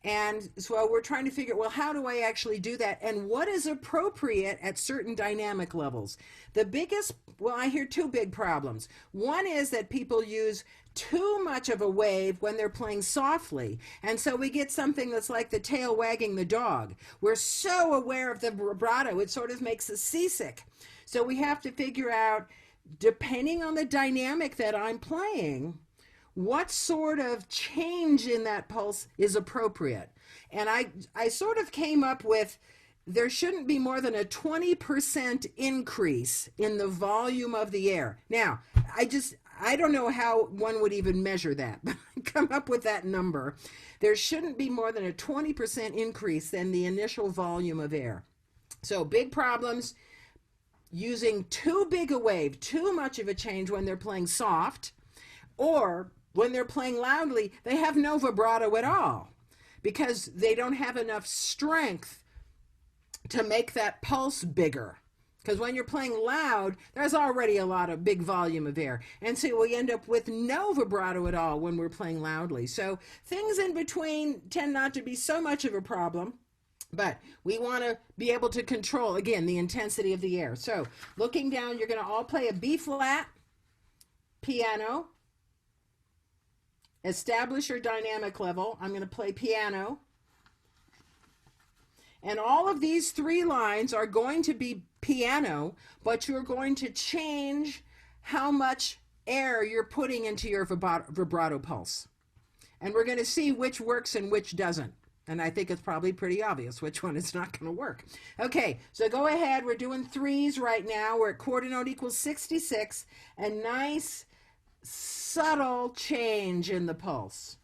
And so we're trying to figure, well, how do I actually do that? And what is appropriate at certain dynamic levels? The biggest, well, I hear two big problems. One is that people use too much of a wave when they're playing softly. And so we get something that's like the tail wagging the dog. We're so aware of the vibrato, it sort of makes us seasick. So we have to figure out, depending on the dynamic that I'm playing, what sort of change in that pulse is appropriate. And I sort of came up with, there shouldn't be more than a 20% increase in the volume of the air. Now, I don't know how one would even measure that, but I come up with that number. There shouldn't be more than a 20% increase in the initial volume of air. So big problems using too big a wave, too much of a change when they're playing soft, or when they're playing loudly, they have no vibrato at all because they don't have enough strength to make that pulse bigger. Because when you're playing loud, there's already a lot of big volume of air. And so we end up with no vibrato at all when we're playing loudly. So things in between tend not to be so much of a problem. But we want to be able to control, again, the intensity of the air. So looking down, you're going to all play a B flat piano. Establish your dynamic level. I'm going to play piano. And all of these three lines are going to be piano, but you're going to change how much air you're putting into your vibrato pulse. And we're going to see which works and which doesn't. And I think it's probably pretty obvious which one is not going to work. Okay, so go ahead. We're doing threes right now. We're at quarter note equals 66. A nice, subtle change in the pulse.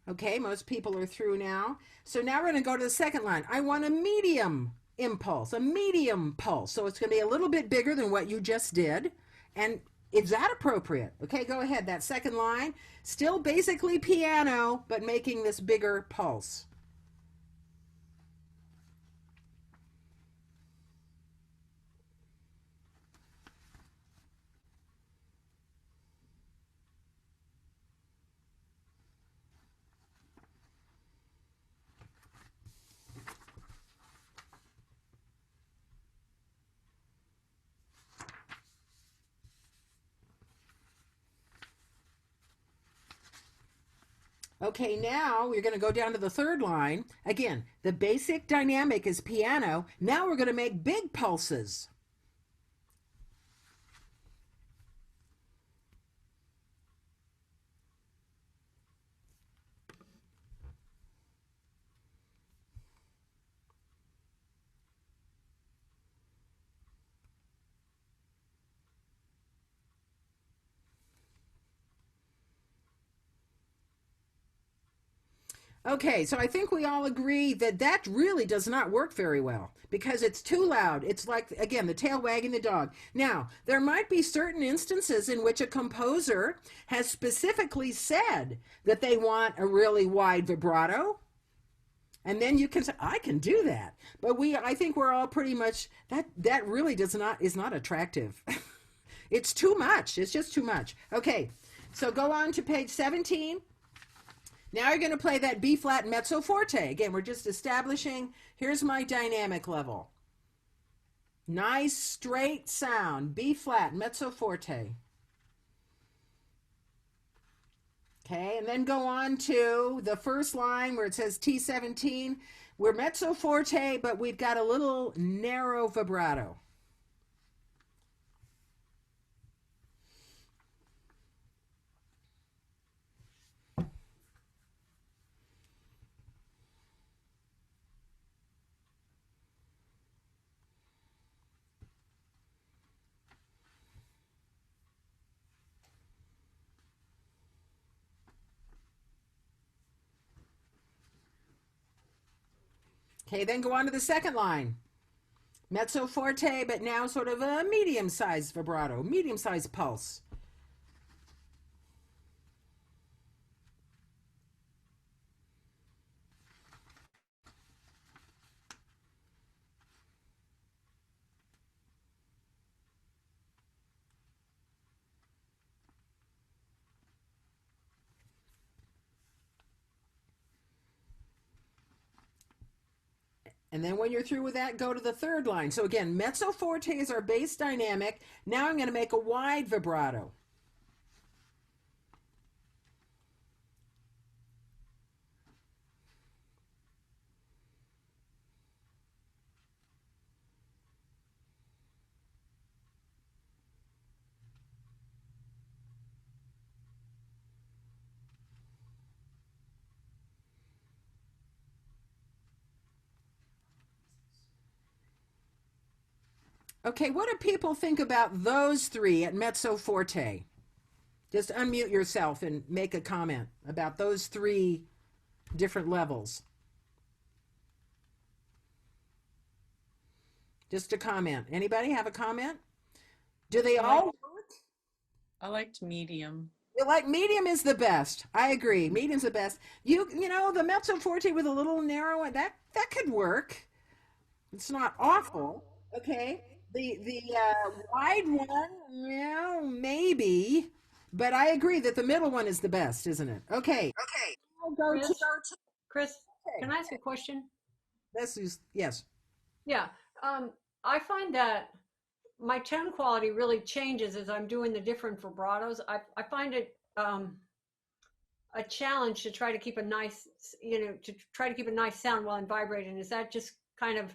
Okay, most people are through now. So now we're going to go to the second line. I want a medium impulse, a medium pulse. So it's going to be a little bit bigger than what you just did. And is that appropriate? Okay, go ahead. That second line, still basically piano, but making this bigger pulse. Okay, now we're going to go down to the third line. Again, the basic dynamic is piano. Now we're going to make big pulses. Okay, so I think we all agree that that really does not work very well because it's too loud. It's like, again, the tail wagging the dog. Now, there might be certain instances in which a composer has specifically said that they want a really wide vibrato. And then you can say, I can do that. But I think we're all pretty much, that really is not attractive. It's too much. It's just too much. Okay, so go on to page 17. Now you're going to play that B flat mezzo forte. Again, we're just establishing, here's my dynamic level. Nice straight sound, B flat mezzo forte. Okay, and then go on to the first line where it says T17. We're mezzo forte, but we've got a little narrow vibrato. Okay, then go on to the second line. Mezzo forte, but now sort of a medium-sized vibrato, medium-sized pulse. And then when you're through with that, go to the third line. So again, mezzo forte is our bass dynamic. Now I'm going to make a wide vibrato. Okay, what do people think about those three at mezzo forte? Just unmute yourself and make a comment about those three different levels. Just a comment. Anybody have a comment? Do they all work? I liked medium. Like medium is the best. I agree. Medium's the best. You know the mezzo forte with a little narrow that could work. It's not awful. Okay. The wide one, yeah, maybe. But I agree that the middle one is the best, isn't it? Okay. Okay. I'll go Chris, to Chris, can I ask a question? this is yes. Yeah. I find that my tone quality really changes as I'm doing the different vibratos. I find it a challenge to try to keep a nice, to try to keep a nice sound while I'm vibrating. Is that just kind of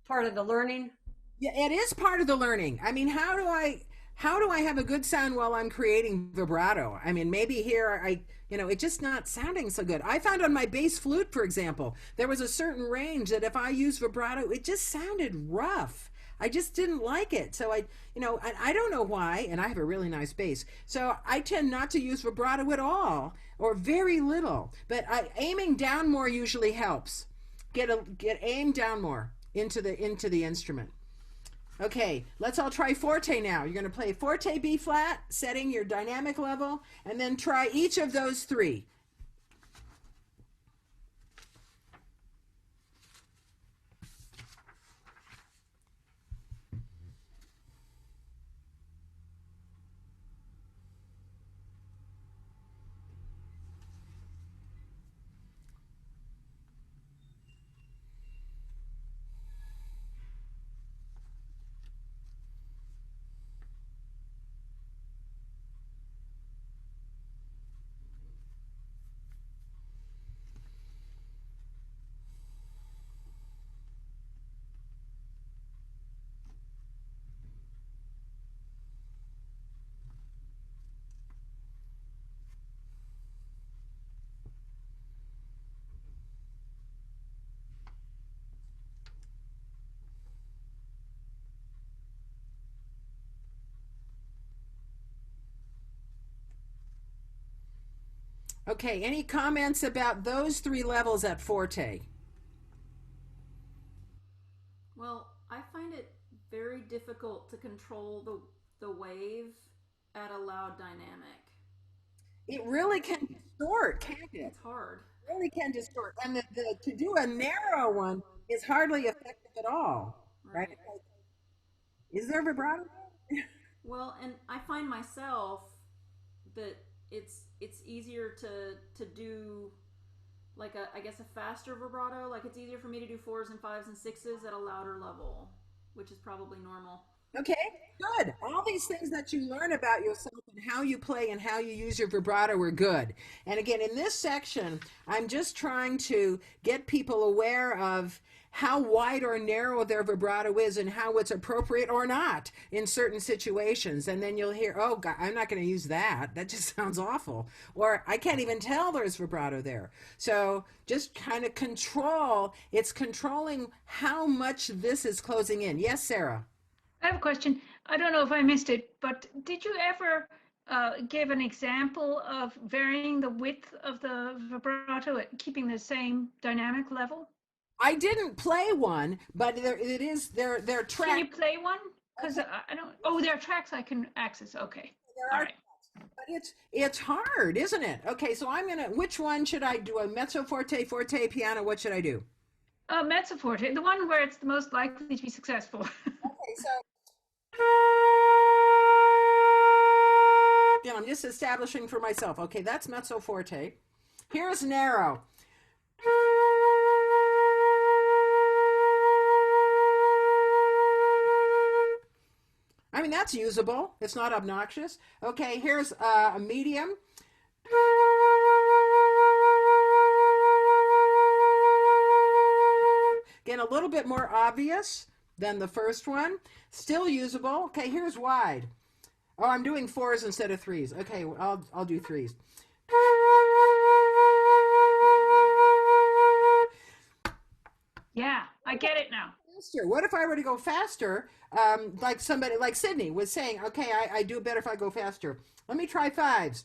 part of the learning? Yeah, it is part of the learning. I mean, how do I have a good sound while I'm creating vibrato? I mean, maybe here it's just not sounding so good. I found on my bass flute, for example, there was a certain range that if I used vibrato, it just sounded rough. I just didn't like it. So I don't know why, and I have a really nice bass. So I tend not to use vibrato at all or very little, but aiming down more usually helps. Get aimed down more into the instrument. Okay, let's all try forte now. You're going to play forte B flat, setting your dynamic level, and then try each of those three. Okay, any comments about those three levels at forte? Well, I find it very difficult to control the wave at a loud dynamic. It really can distort, can't it? It's hard. It really can distort. And to do a narrow one is hardly effective at all, right? Right. Is there vibrato? Well, and I find myself that it's easier to do like I guess a faster vibrato. Like it's easier for me to do fours and fives and sixes at a louder level, which is probably normal. Okay, good. All these things that you learn about yourself and how you play and how you use your vibrato are good. And again, in this section, I'm just trying to get people aware of how wide or narrow their vibrato is and how it's appropriate or not in certain situations. And then you'll hear, oh, God, I'm not going to use that. That just sounds awful. Or I can't even tell there's vibrato there. So just kind of it's controlling how much this is closing in. Yes, Sarah? I have a question. I don't know if I missed it, but did you ever give an example of varying the width of the vibrato, keeping the same dynamic level? I didn't play one, but there are tracks. Can you play one? Because I don't. Oh, there are tracks I can access. Okay. There All are, right. but it's hard, isn't it? Okay, so which one should I do? A mezzo forte, forte, piano? What should I do? Mezzo forte, the one where it's the most likely to be successful. Okay, so again, I'm just establishing for myself. Okay, that's mezzo forte. Here's narrow. I mean, that's usable. It's not obnoxious. Okay, here's a medium. Again, a little bit more obvious than the first one. Still usable. Okay, here's wide. Oh, I'm doing fours instead of threes. Okay, I'll do threes. Yeah, I get it now. faster? What if I were to go faster? Like somebody, like Sydney was saying, okay, I do better if I go faster. Let me try fives.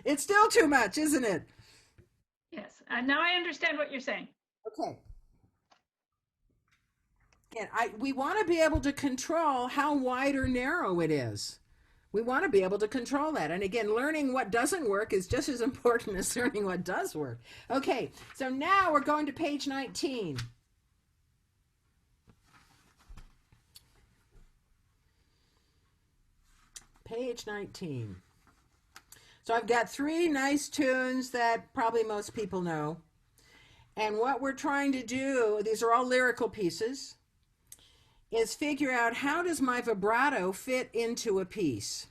It's still too much, isn't it? Yes. Now I understand what you're saying. Okay. And we want to be able to control how wide or narrow it is. We want to be able to control that. And again, learning what doesn't work is just as important as learning what does work. Okay, so now we're going to page 19. Page 19. So I've got three nice tunes that probably most people know. And what we're trying to do, these are all lyrical pieces, is figure out how does my vibrato fit into a piece.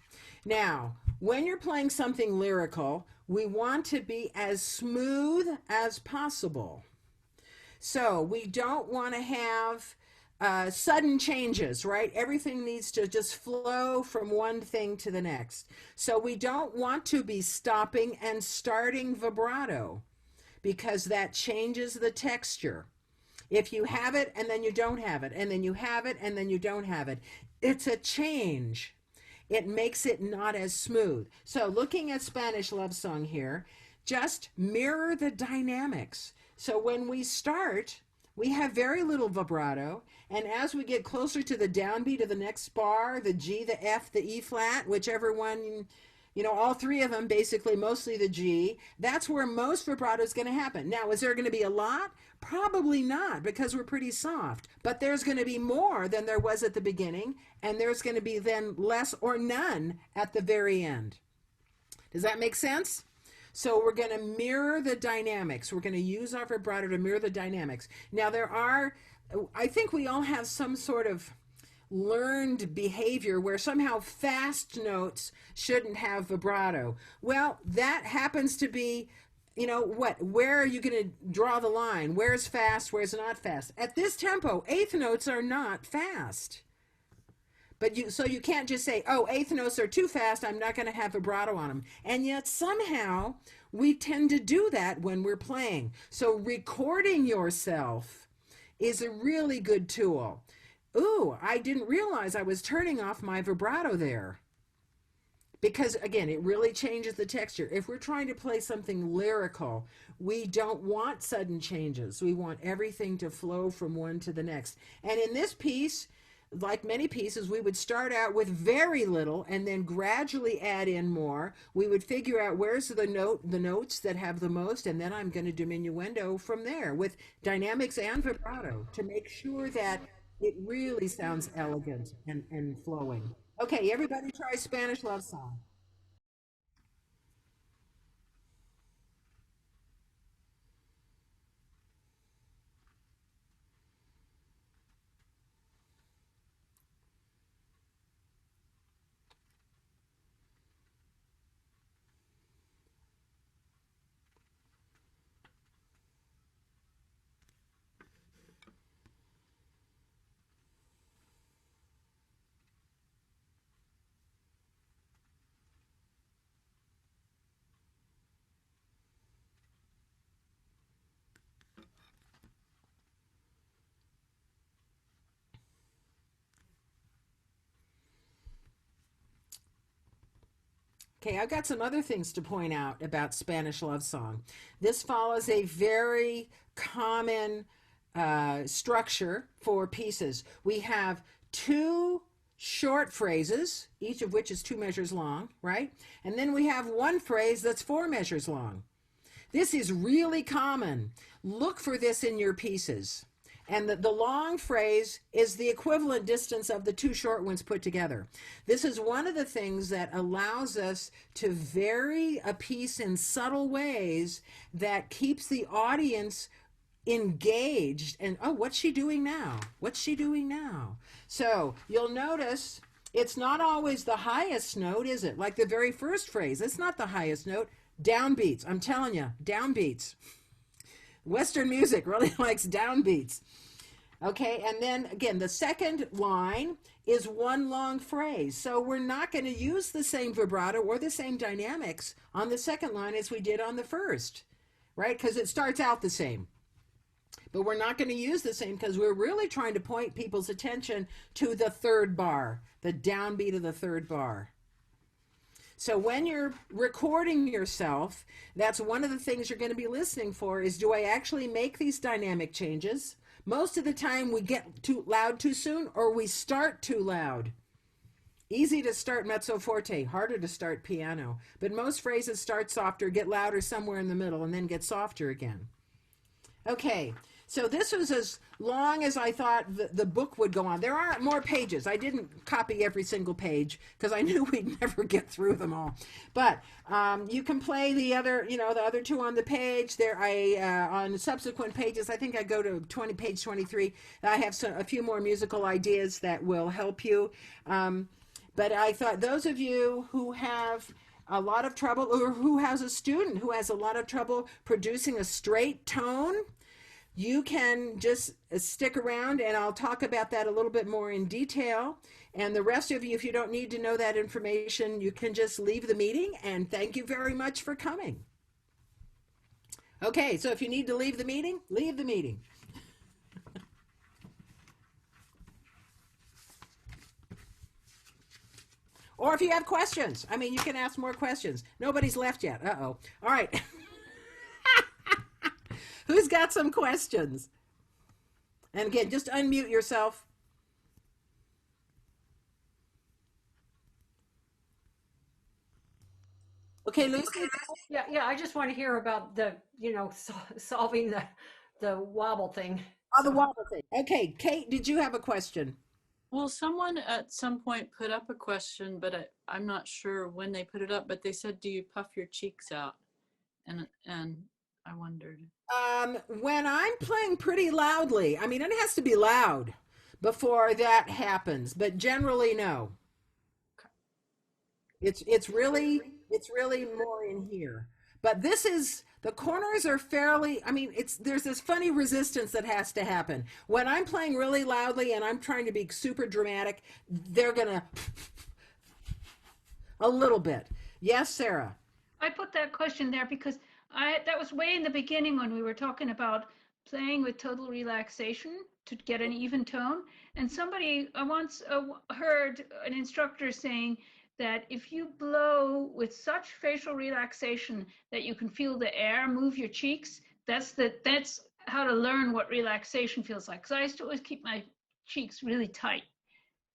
Now, when you're playing something lyrical, we want to be as smooth as possible. So we don't want to have sudden changes, right? Everything needs to just flow from one thing to the next. So we don't want to be stopping and starting vibrato because that changes the texture. If you have it and then you don't have it, and then you have it and then you don't have it, it's a change. It makes it not as smooth. So looking at Spanish Love Song here, just mirror the dynamics. So when we start, we have very little vibrato, and as we get closer to the downbeat of the next bar, the G, the F, the E flat, whichever one, all three of them, basically mostly the G, that's where most vibrato is going to happen. Now, is there going to be a lot? Probably not, because we're pretty soft. But there's going to be more than there was at the beginning, and there's going to be then less or none at the very end. Does that make sense? So we're going to mirror the dynamics. We're going to use our vibrato to mirror the dynamics. Now, I think we all have some sort of learned behavior where somehow fast notes shouldn't have vibrato. Well, that happens to be, where are you going to draw the line? Where's fast, where's not fast? At this tempo, eighth notes are not fast. So you can't just say, oh, eighth notes are too fast, I'm not going to have vibrato on them. And yet somehow we tend to do that when we're playing. So recording yourself is a really good tool. Ooh, I didn't realize I was turning off my vibrato there. Because again, it really changes the texture. If we're trying to play something lyrical, we don't want sudden changes. We want everything to flow from one to the next. And in this piece, like many pieces, we would start out with very little and then gradually add in more. We would figure out where's the notes that have the most, and then I'm going to diminuendo from there with dynamics and vibrato to make sure that it really sounds elegant and flowing. Okay, everybody try Spanish Love Song. Okay, I've got some other things to point out about Spanish Love Song. This follows a very common structure for pieces. We have two short phrases, each of which is 2 measures long, right? And then we have one phrase that's 4 measures long. This is really common. Look for this in your pieces. And the long phrase is the equivalent distance of the 2 short ones put together. This is one of the things that allows us to vary a piece in subtle ways that keeps the audience engaged. And, oh, what's she doing now? What's she doing now? So you'll notice it's not always the highest note, is it? Like the very first phrase, it's not the highest note. Downbeats, I'm telling you, downbeats. Western music really likes downbeats. Okay, and then again, the second line is one long phrase. So we're not going to use the same vibrato or the same dynamics on the second line as we did on the first, right? Because it starts out the same. But we're not going to use the same because we're really trying to point people's attention to the third bar, the downbeat of the third bar. So when you're recording yourself, that's one of the things you're going to be listening for is, do I actually make these dynamic changes? Most of the time we get too loud too soon, or we start too loud. Easy to start mezzo forte, harder to start piano. But most phrases start softer, get louder somewhere in the middle, and then get softer again. Okay, so this was as long as I thought the book would go on. There are more pages. I didn't copy every single page because I knew we'd never get through them all. But you can play the other, the other two on the page. There, on subsequent pages, I think I go to page 23. I have a few more musical ideas that will help you. But I thought those of you who have a lot of trouble, or who has a student who has a lot of trouble producing a straight tone, you can just stick around and I'll talk about that a little bit more in detail. And the rest of you, if you don't need to know that information, you can just leave the meeting, and thank you very much for coming. Okay, so if you need to leave the meeting, leave the meeting. Or if you have questions, you can ask more questions. Nobody's left yet. Uh-oh. All right. Who's got some questions? And again, just unmute yourself. Okay, Lucy. Yeah, I just want to hear about the, solving the wobble thing. Oh, the wobble thing. Okay, Kate, did you have a question? Well, someone at some point put up a question, but I'm not sure when they put it up, but they said, do you puff your cheeks out? And I wondered. When I'm playing pretty loudly, it has to be loud before that happens, but generally no. It's really more in here. But the corners are fairly, there's this funny resistance that has to happen. When I'm playing really loudly and I'm trying to be super dramatic, they're gonna a little bit. Yes, Sarah. I put that question there because that was way in the beginning when we were talking about playing with total relaxation to get an even tone. And somebody, I once heard an instructor saying that if you blow with such facial relaxation that you can feel the air move your cheeks, that's how to learn what relaxation feels like. Because I used to always keep my cheeks really tight.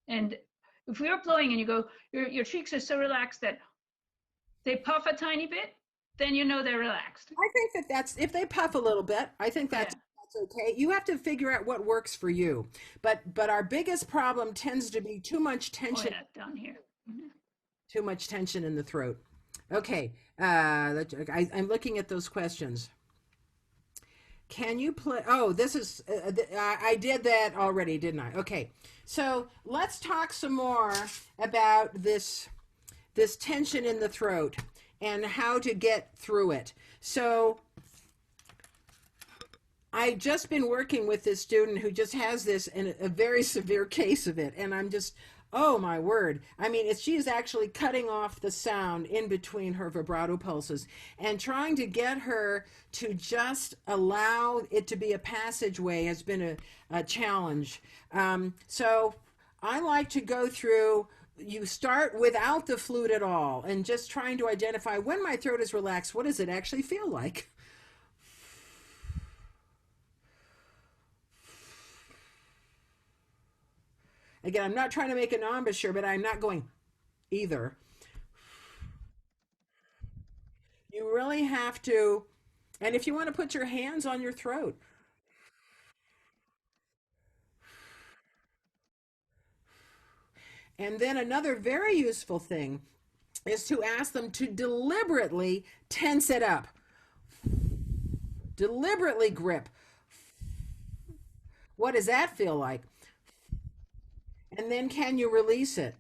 And if you're blowing and you go, your cheeks are so relaxed that they puff a tiny bit, then they're relaxed. I think that's if they puff a little bit, I think that's okay. You have to figure out what works for you. But our biggest problem tends to be too much tension down here. Mm-hmm. Too much tension in the throat. Okay, I'm looking at those questions. Can you play? Oh, this is, I did that already, didn't I? Okay, so let's talk some more about this tension in the throat and how to get through it. So I've just been working with this student who just has this in a very severe case of it, and I'm just, oh my word. She is actually cutting off the sound in between her vibrato pulses and trying to get her to just allow it to be a passageway has been a challenge. So I like to go through, you start without the flute at all and just trying to identify when my throat is relaxed, what does it actually feel like? Again, I'm not trying to make an embouchure, but I'm not going either. You really have to, and if you want to put your hands on your throat. And then another very useful thing is to ask them to deliberately tense it up. Deliberately grip. What does that feel like? And then can you release it?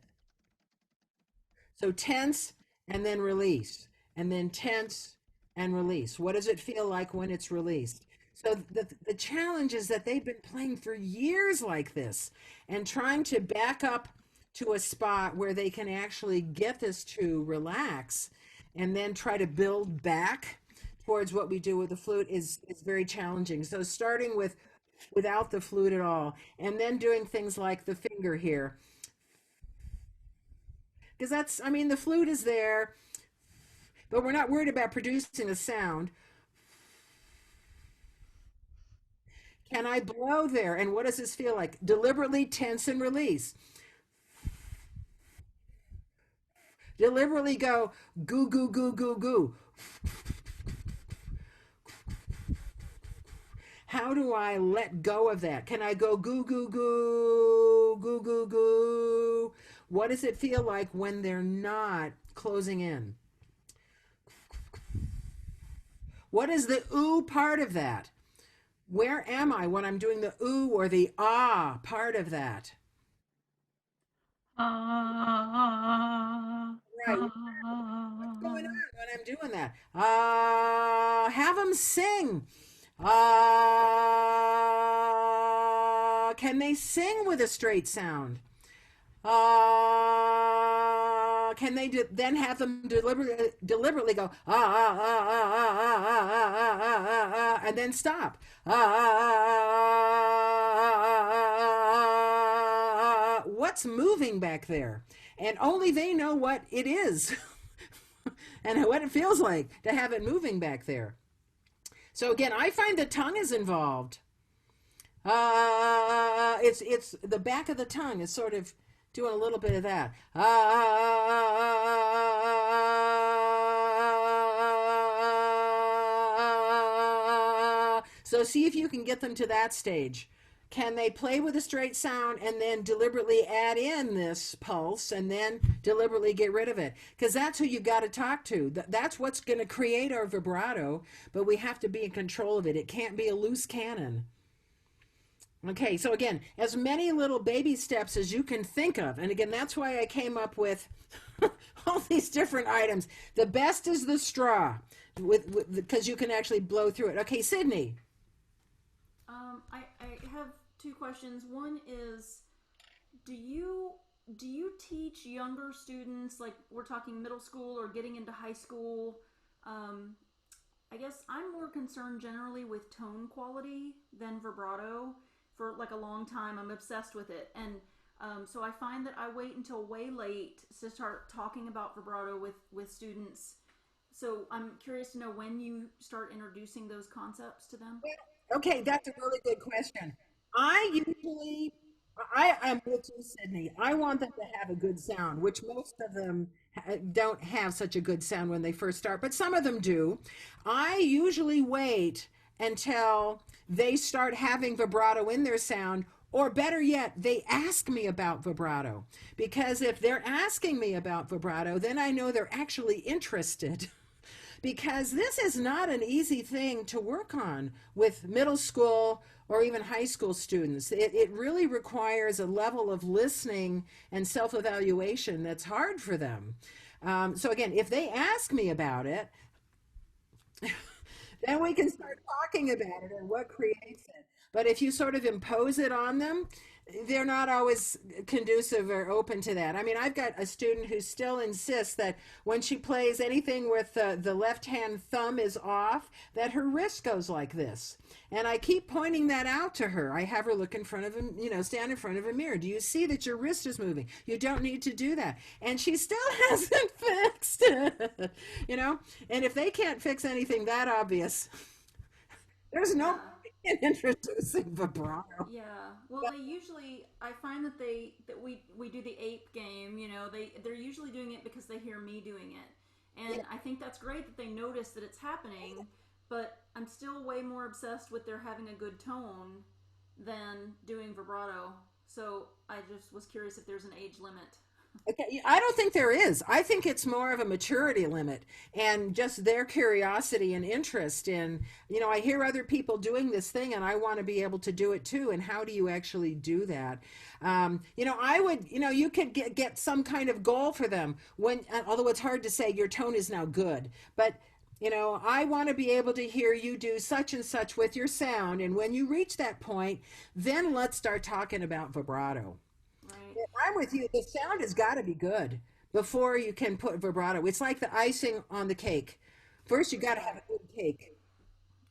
So tense and then release, and then tense and release. What does it feel like when it's released? So the challenge is that they've been playing for years like this and trying to back up to a spot where they can actually get this to relax and then try to build back towards what we do with the flute is very challenging. So starting with without the flute at all, and then doing things like the finger here, because that's, I mean, the flute is there, but we're not worried about producing a sound. Can I blow there? And what does this feel like? Deliberately tense and release. Deliberately go goo, goo, goo, goo, goo. How do I let go of that? Can I go goo, goo, goo, goo, goo, goo? What does it feel like when they're not closing in? What is the ooh part of that? Where am I when I'm doing the ooh or the ah part of that? Ah, Right. What's going ah. on when I'm doing that? Have them sing. Can they sing with a straight sound? Can they then have them deliberately go and then stop what's moving back there? And only they know what it is and what it feels like to have it moving back there. So again, I find the tongue is involved. It's the back of the tongue is sort of doing a little bit of that. So see if you can get them to that stage. Can they play with a straight sound and then deliberately add in this pulse and then deliberately get rid of it? Because that's who you got to talk to. That's what's going to create our vibrato, but we have to be in control of it. It can't be a loose cannon. Okay, so again, as many little baby steps as you can think of. And again, that's why I came up with all these different items. The best is the straw, because you can actually blow through it. Okay, Sydney. I have two questions. One is, do you teach younger students, like we're talking middle school or getting into high school? I guess I'm more concerned generally with tone quality than vibrato. For like a long time, I'm obsessed with it, and so I find that I wait until way late to start talking about vibrato with students. So I'm curious to know when you start introducing those concepts to them. Okay, that's a really good question. I usually, I am with you, Sydney. I want them to have a good sound, which most of them don't have such a good sound when they first start, but some of them do. I usually wait until they start having vibrato in their sound, or better yet, they ask me about vibrato. Because if they're asking me about vibrato, then I know they're actually interested. Because this is not an easy thing to work on with middle school or even high school students. It really requires a level of listening and self-evaluation that's hard for them. So again, if they ask me about it, then we can start talking about it and what creates it. But if you sort of impose it on them, they're not always conducive or open to that. I mean, I've got a student who still insists that when she plays anything with the left hand thumb is off, that her wrist goes like this. And I keep pointing that out to her. I have her look in front of him, stand in front of a mirror. Do you see that your wrist is moving? You don't need to do that. And she still hasn't fixed it, And if they can't fix anything that obvious, there's no in introducing vibrato. Yeah. Well, they usually, I find that we do the ape game. They're usually doing it because they hear me doing it, and I think that's great that they notice that it's happening. But I'm still way more obsessed with their having a good tone than doing vibrato. So I just was curious if there's an age limit. Okay, I don't think there is. I think it's more of a maturity limit and just their curiosity and interest in, I hear other people doing this thing and I want to be able to do it too. And how do you actually do that? I would, you could get some kind of goal for them although it's hard to say your tone is now good, but I want to be able to hear you do such and such with your sound. And when you reach that point, then let's start talking about vibrato. Right. I'm with you. The sound has got to be good before you can put vibrato. It's like the icing on the cake. First, you got to have a good cake.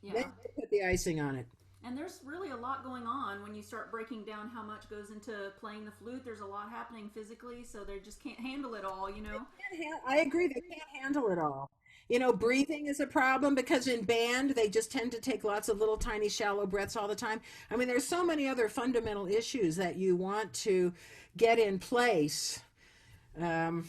Then Yeah. you put the icing on it. And there's really a lot going on when you start breaking down how much goes into playing the flute. There's a lot happening physically, so they just can't handle it all, you know? I agree. They can't handle it all. You know, breathing is a problem because in band, they just tend to take lots of little tiny shallow breaths all the time. I mean, there's so many other fundamental issues that you want to get in place. Um,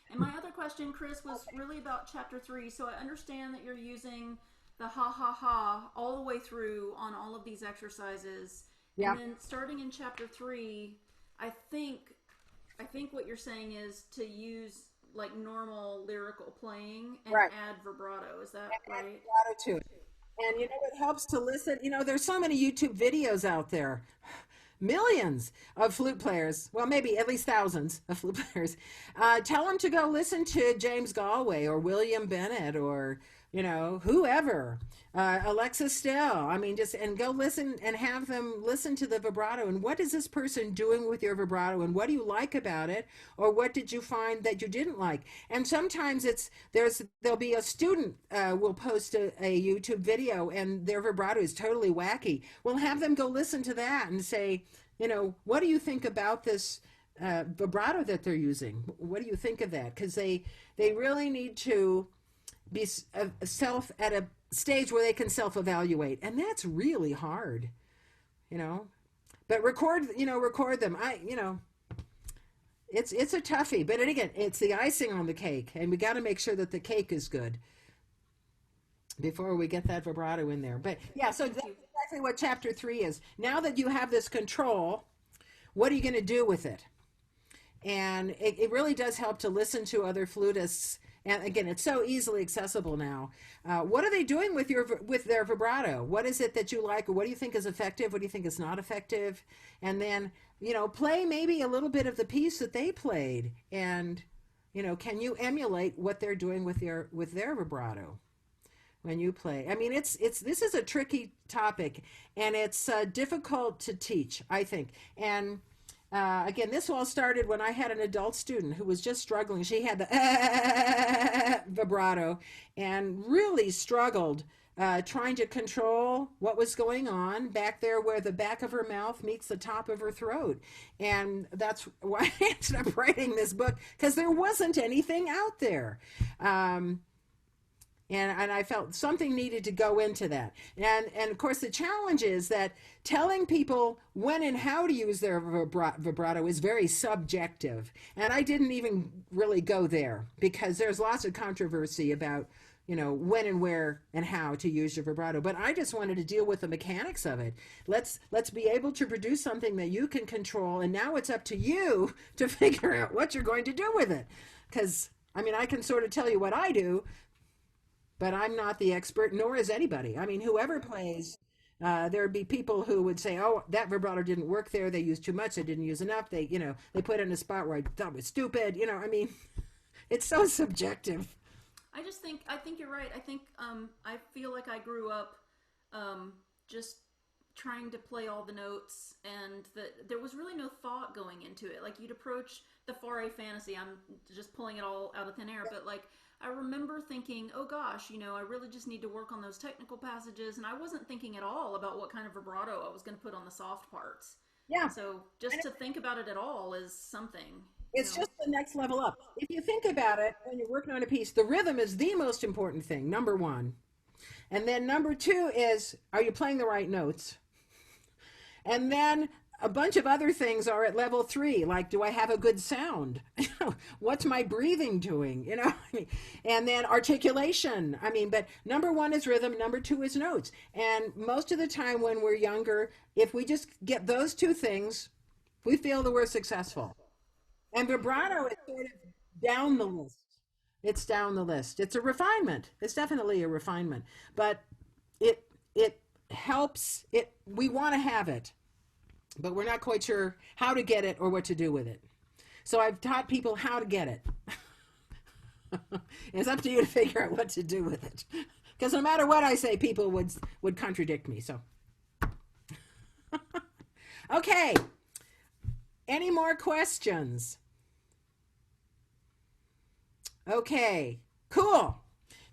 And my other question, Chris, was really about chapter 3. So I understand that you're using the ha ha ha all the way through on all of these exercises. yeah, And then starting in chapter 3, I think what you're saying is to use like normal lyrical playing and right. add vibrato. Is that Add right? vibrato to it. And you know, it helps to listen. You know, there's so many YouTube videos out there, millions of flute players. Well, maybe at least thousands of flute players. Tell them to go listen to James Galway or William Bennett or, you know, whoever. Alexa Still. I mean, just, and go listen and have them listen to the vibrato. And what is this person doing with your vibrato? And what do you like about it? Or what did you find that you didn't like? And sometimes there'll be a student will post a YouTube video and their vibrato is totally wacky. We'll have them go listen to that and say, you know, what do you think about this vibrato that they're using? What do you think of that? Because they really need to be self at a stage where they can self-evaluate, and that's really hard, you know. But record them. It's a toughie, but again, it's the icing on the cake, and we got to make sure that the cake is good before we get that vibrato in there. But yeah, so that's exactly what chapter 3 is. Now that you have this control, what are you going to do with it? And it really does help to listen to other flutists. And again, it's so easily accessible now. What are they doing with their vibrato? What is it that you like, or what do you think is effective? What do you think is not effective? And then, you know, play maybe a little bit of the piece that they played, and, you know, can you emulate what they're doing with their vibrato when you play? I mean, this is a tricky topic, and it's difficult to teach, I think. And again, this all started when I had an adult student who was just struggling. She had the vibrato and really struggled trying to control what was going on back there where the back of her mouth meets the top of her throat. And that's why I ended up writing this book, because there wasn't anything out there. And I felt something needed to go into that. And of course, the challenge is that telling people when and how to use their vibrato is very subjective. And I didn't even really go there, because there's lots of controversy about, you know, when and where and how to use your vibrato. But I just wanted to deal with the mechanics of it. Let's be able to produce something that you can control. And now it's up to you to figure out what you're going to do with it. Because, I mean, I can sort of tell you what I do, but I'm not the expert, nor is anybody. I mean, whoever plays, there'd be people who would say, "Oh, that vibrato didn't work there. They used too much. They didn't use enough. They put it in a spot where I thought was stupid." You know, I mean, it's so subjective. I think you're right. I think I feel like I grew up just trying to play all the notes, and that there was really no thought going into it. Like, you'd approach the Fauré fantasy. I'm just pulling it all out of thin air, but like, I remember thinking, oh gosh, you know, I really just need to work on those technical passages, and I wasn't thinking at all about what kind of vibrato I was going to put on the soft parts. Yeah. So just to think about it at all is something. It's just the next level up. If you think about it, when you're working on a piece, the rhythm is the most important thing, number one. And then number two is, are you playing the right notes? And then a bunch of other things are at level 3, like, do I have a good sound? What's my breathing doing? You know, I mean, and then articulation. I mean, but number 1 is rhythm, number 2 is notes. And most of the time when we're younger, if we just get those 2 things, we feel that we're successful. And vibrato is sort of down the list. It's down the list. It's a refinement. It's definitely a refinement, but it helps. We want to have it, but we're not quite sure how to get it or what to do with it. So I've taught people how to get it. It's up to you to figure out what to do with it, because no matter what I say, people would contradict me. So, okay. Any more questions? Okay, cool.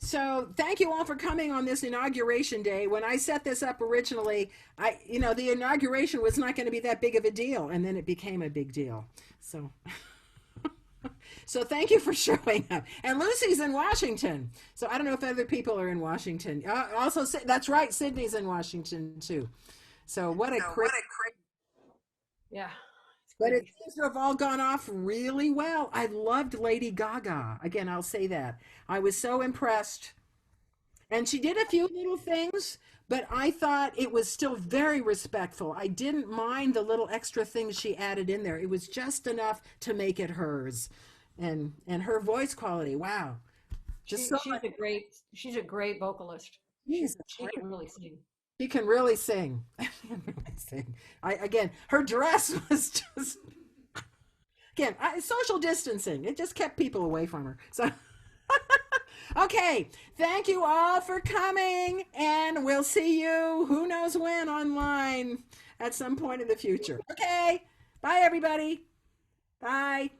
So thank you all for coming on this inauguration day. When I set this up originally, the inauguration was not going to be that big of a deal, and then it became a big deal. So, so thank you for showing up. And Lucy's in Washington, so I don't know if other people are in Washington. Also, that's right, Sydney's in Washington too. So what a great. Yeah. But it seems to have all gone off really well. I loved Lady Gaga. Again, I'll say that. I was so impressed. And she did a few little things, but I thought it was still very respectful. I didn't mind the little extra things she added in there. It was just enough to make it hers. And her voice quality, wow. She's a great vocalist. She can really sing. She can really sing. Again, her dress was just, again, social distancing. It just kept people away from her. So, okay. Thank you all for coming, and we'll see you who knows when online at some point in the future. Okay. Bye, everybody. Bye.